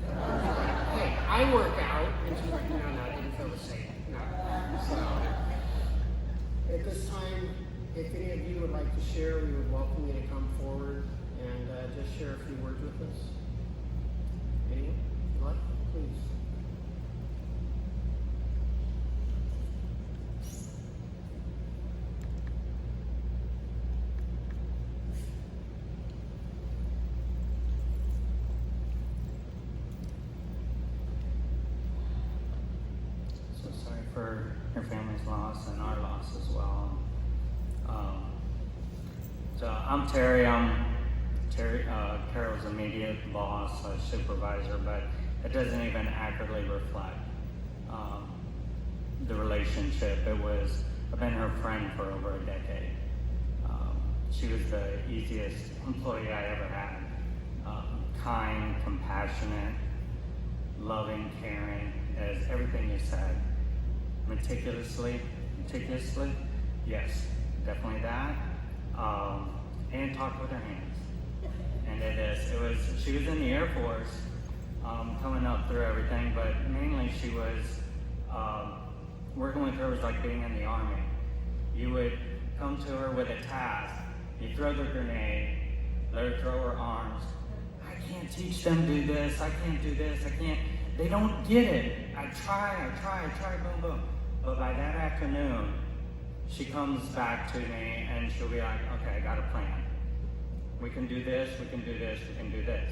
I was like, "Hey, I work out," and she's like, "No, I didn't feel the same." No. So, at this time, if any of you would like to share, we would welcome you to come forward and just share a few words with us. Anyone? What? Please. For your family's loss and our loss as well. So I'm Terry. Carol's immediate boss, supervisor, but it doesn't even accurately reflect the relationship. I've been her friend for over a decade. She was the easiest employee I ever had. Kind, compassionate, loving, caring, as everything you said. Meticulously, yes, definitely that. And talk with her hands. And she was in the Air Force, coming up through everything, but mainly she was, working with her was like being in the Army. You would come to her with a task, you throw the grenade, let her throw her arms. I can't teach them to do this, I can't do this, they don't get it. I try, boom, boom. But by that afternoon, she comes back to me and she'll be like, "Okay, I got a plan. We can do this, we can do this, we can do this."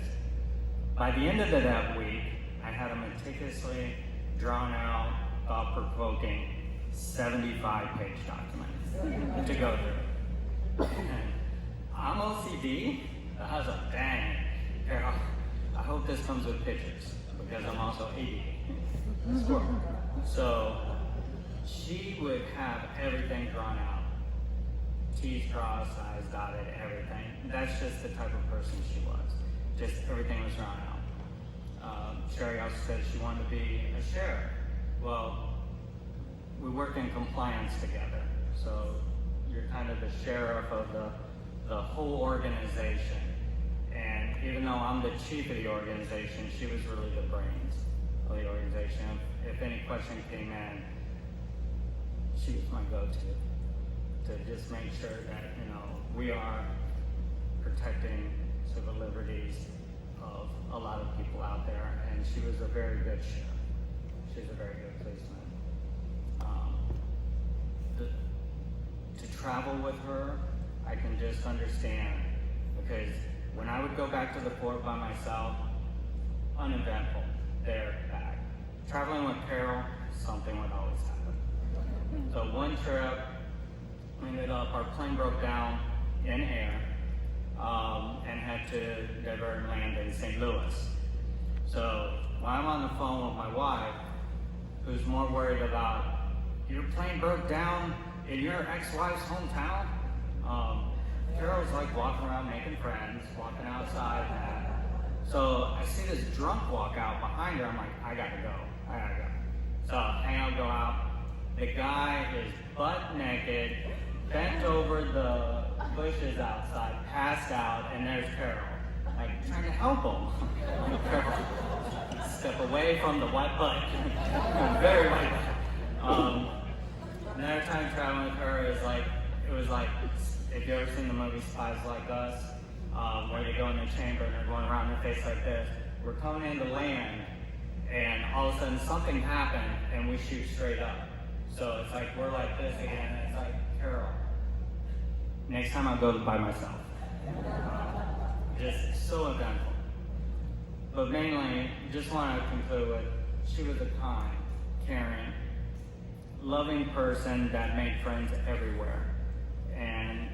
By the end of that week, I had a meticulously drawn out, thought-provoking 75-page document to go through. And I'm OCD. I was like, "Dang, Carol, I hope this comes with pictures because I'm also AD." So she would have everything drawn out. T's crossed, I's dotted, everything. That's just the type of person she was. Just everything was drawn out. Sherry also said she wanted to be a sheriff. Well, we work in compliance together. So you're kind of the sheriff of the whole organization. And even though I'm the chief of the organization, she was really the brains of the organization. If any question came in, she was my go-to to just make sure that, we are protecting civil liberties of a lot of people out there, and she was a very good sheriff. She's a very good policeman. To travel with her, I can just understand, because when I would go back to the fort by myself, uneventful, there, back. Traveling with Carol, something would always happen. So one trip, our plane broke down in air, and had to divert and land in St. Louis. So while I'm on the phone with my wife, who's more worried about, your plane broke down in your ex-wife's hometown? Carol's like walking around making friends, walking outside. So I see this drunk walk out behind her. I'm like, I gotta go. So hang out, go out. The guy is butt naked, bent over the bushes outside, passed out, and there's Carol, like trying to help him. Carol, step away from the wet butt. Very wet butt. Another time traveling with her is it was like, if you ever seen the movie Spies Like Us, where they go in the chamber and they're going around their face like this. We're coming into land, and all of a sudden something happened, and we shoot straight up. So it's like, we're like this again, and it's like, Carol, next time I'll go by myself. Just so eventful. But mainly, just want to conclude with, she was a kind, caring, loving person that made friends everywhere. And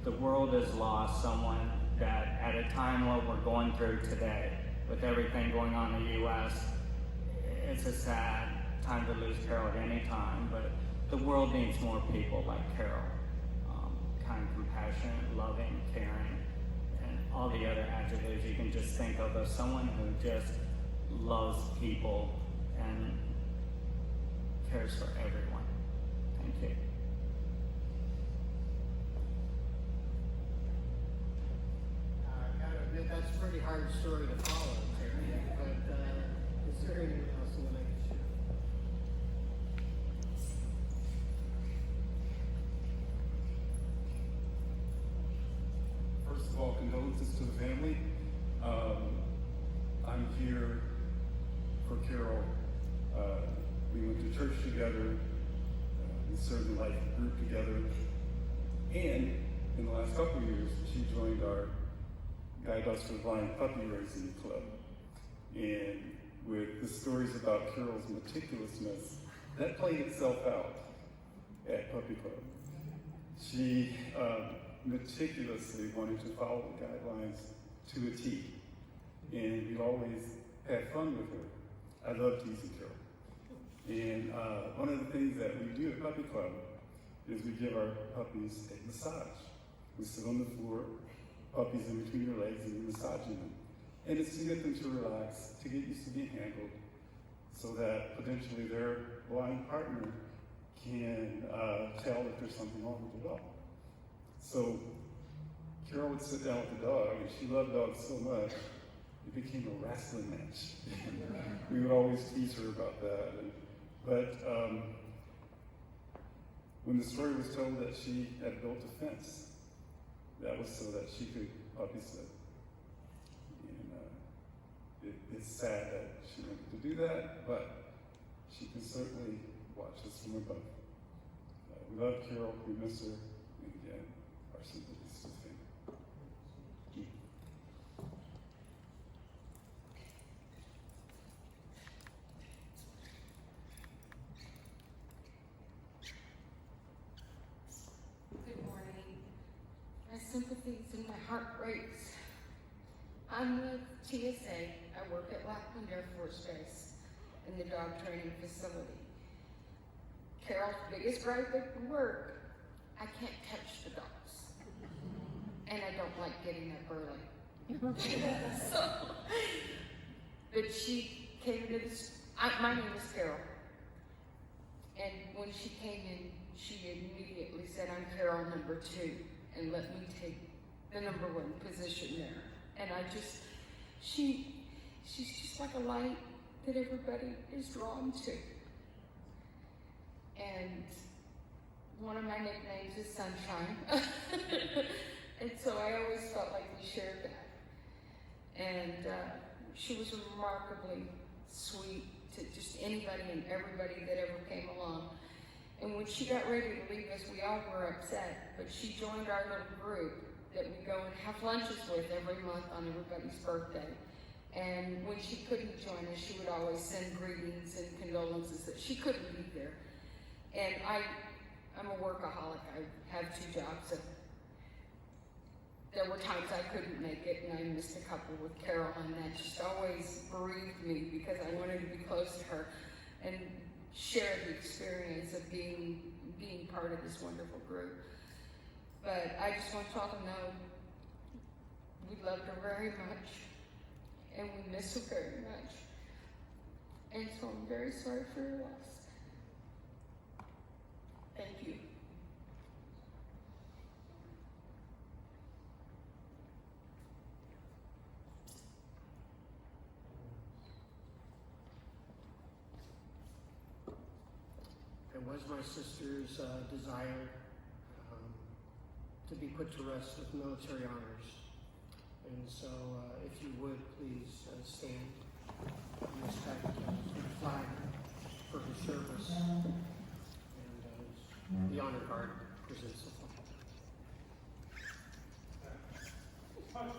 the world has lost someone that, at a time what we're going through today, with everything going on in the U.S., it's a sad time to lose Carol at any time, but the world needs more people like Carol. Kind, compassionate, loving, caring, and all the other adjectives you can just think of someone who just loves people and cares for everyone. Thank you. I gotta admit, that's a pretty hard story to follow, Terry, but is there anyone else who would like to share? First of all, condolences to the family. I'm here for Carol. We went to church together. We served in life group together. And in the last couple of years, she joined our Guide Dogs for the Blind puppy raising club. And with the stories about Carol's meticulousness, that played itself out at Puppy Club. She meticulously wanted to follow the guidelines to a T. And we always had fun with her. I love teasing Carol. And one of the things that we do at Puppy Club is we give our puppies a massage. We sit on the floor, puppies in between your legs, and we're massaging them. And it's to get them to relax, to get used to being handled, so that potentially their blind partner can tell if there's something wrong with the dog. So Carol would sit down with the dog, and she loved dogs so much, it became a wrestling match. We would always tease her about that. But when the story was told that she had built a fence, that was so that she could puppy sit. And it's sad that she wanted to do that, but she can certainly watch us from above. We love Carol, we miss her, and again, our sympathies to the family. Good morning. My sympathies and my heart breaks. I'm with TSA. I work at Lackland Air Force Base in the dog training facility. Carol's biggest gripe at work, I can't catch the dogs. And I don't like getting up early. But she came to this, my name is Carol. And when she came in, she immediately said, I'm Carol number 2, and let me take the number 1 position there. And she's just like a light that everybody is drawn to. And one of my nicknames is Sunshine. And so I always felt like we shared that. And she was remarkably sweet to just anybody and everybody that ever came along. And when she got ready to leave us, we all were upset, but she joined our little group that we go and have lunches with every month on everybody's birthday. And when she couldn't join us, she would always send greetings and condolences that she couldn't be there. And I'm a workaholic. I have 2 jobs. So there were times I couldn't make it, and I missed a couple with Carol, and that just always bereaved me because I wanted to be close to her and share the experience of being part of this wonderful group. But I just want y'all to know we loved her very much, and we miss her very much. And so I'm very sorry for your loss. Thank you. It was my sister's desire to be put to rest with military honors. And so if you would, please stand in respect to the flag for her service. And the honor guard presents the flag.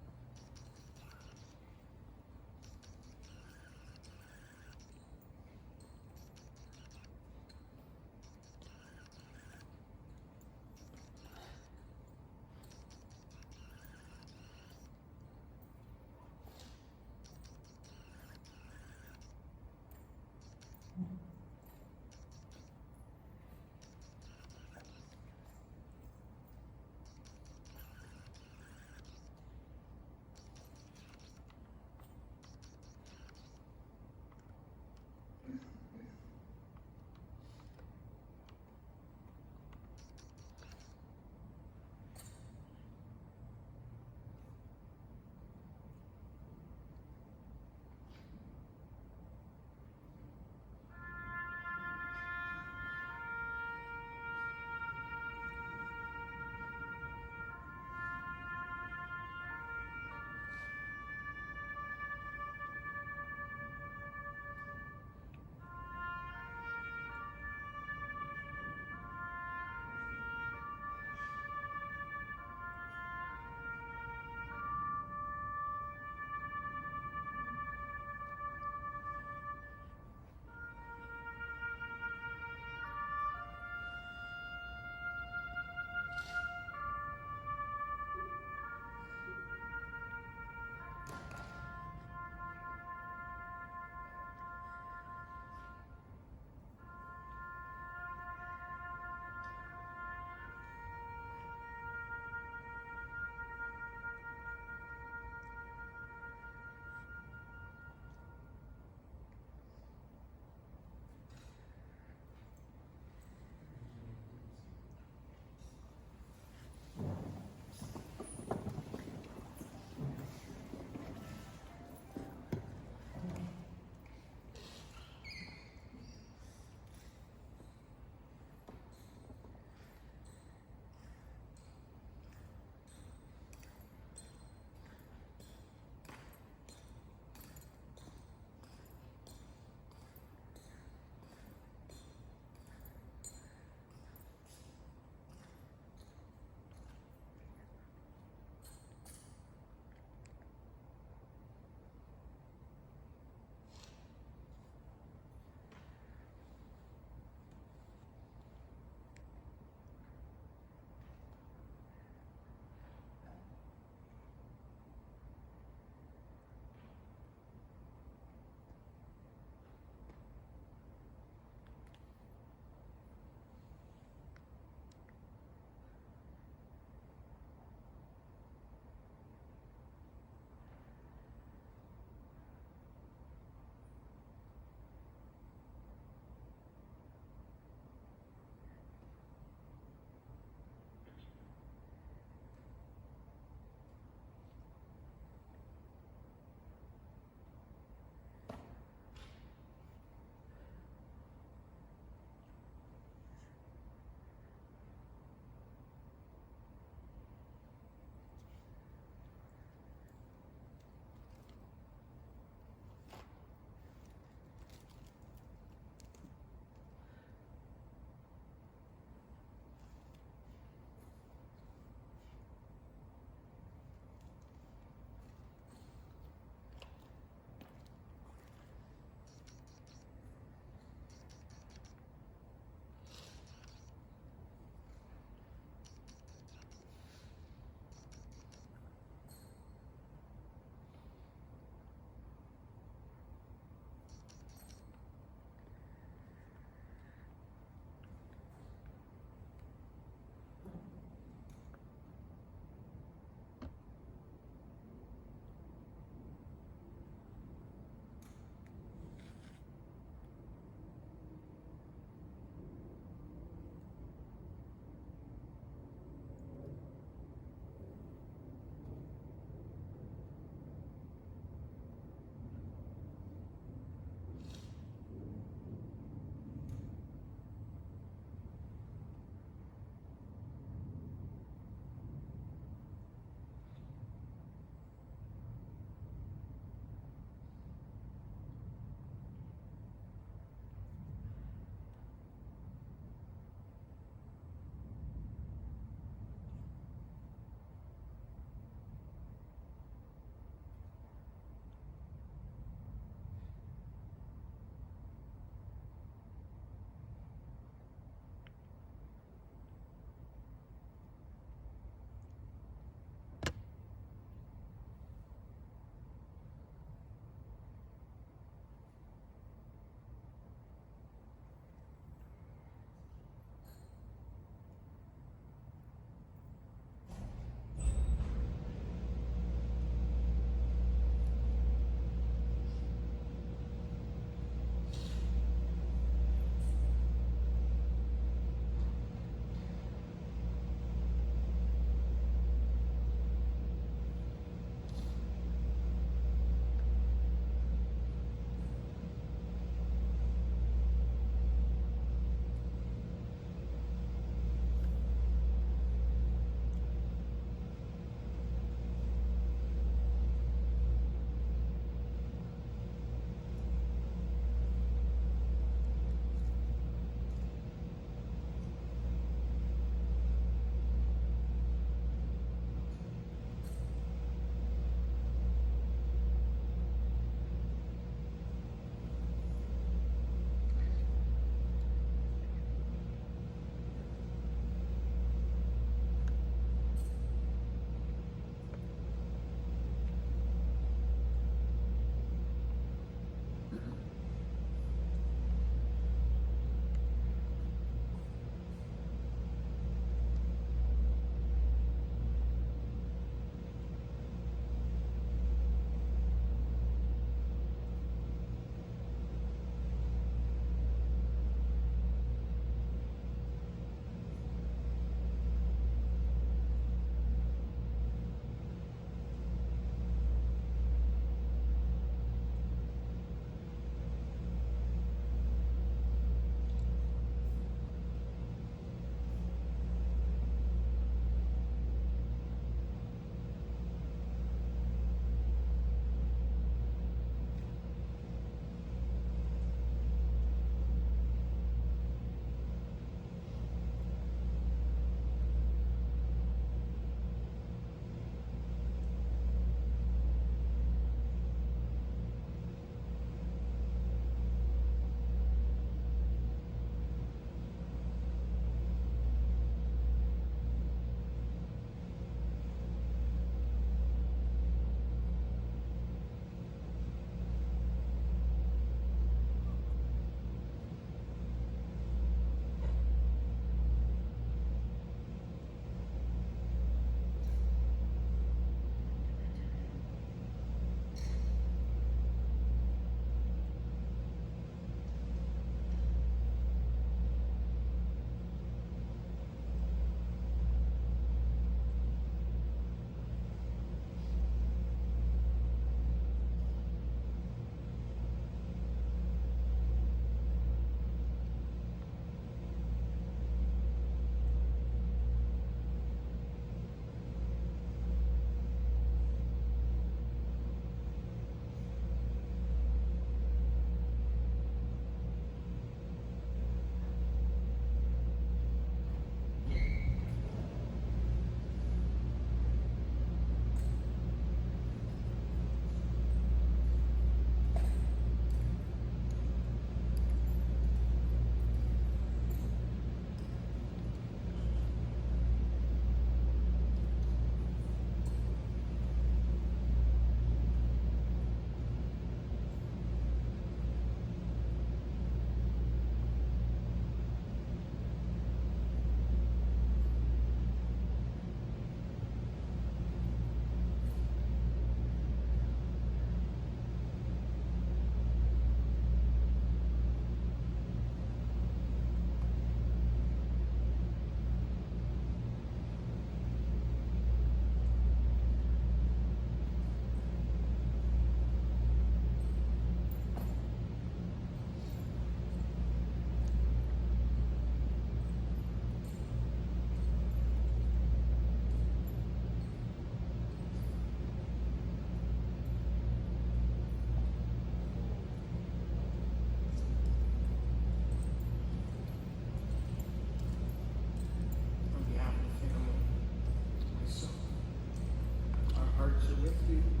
with you.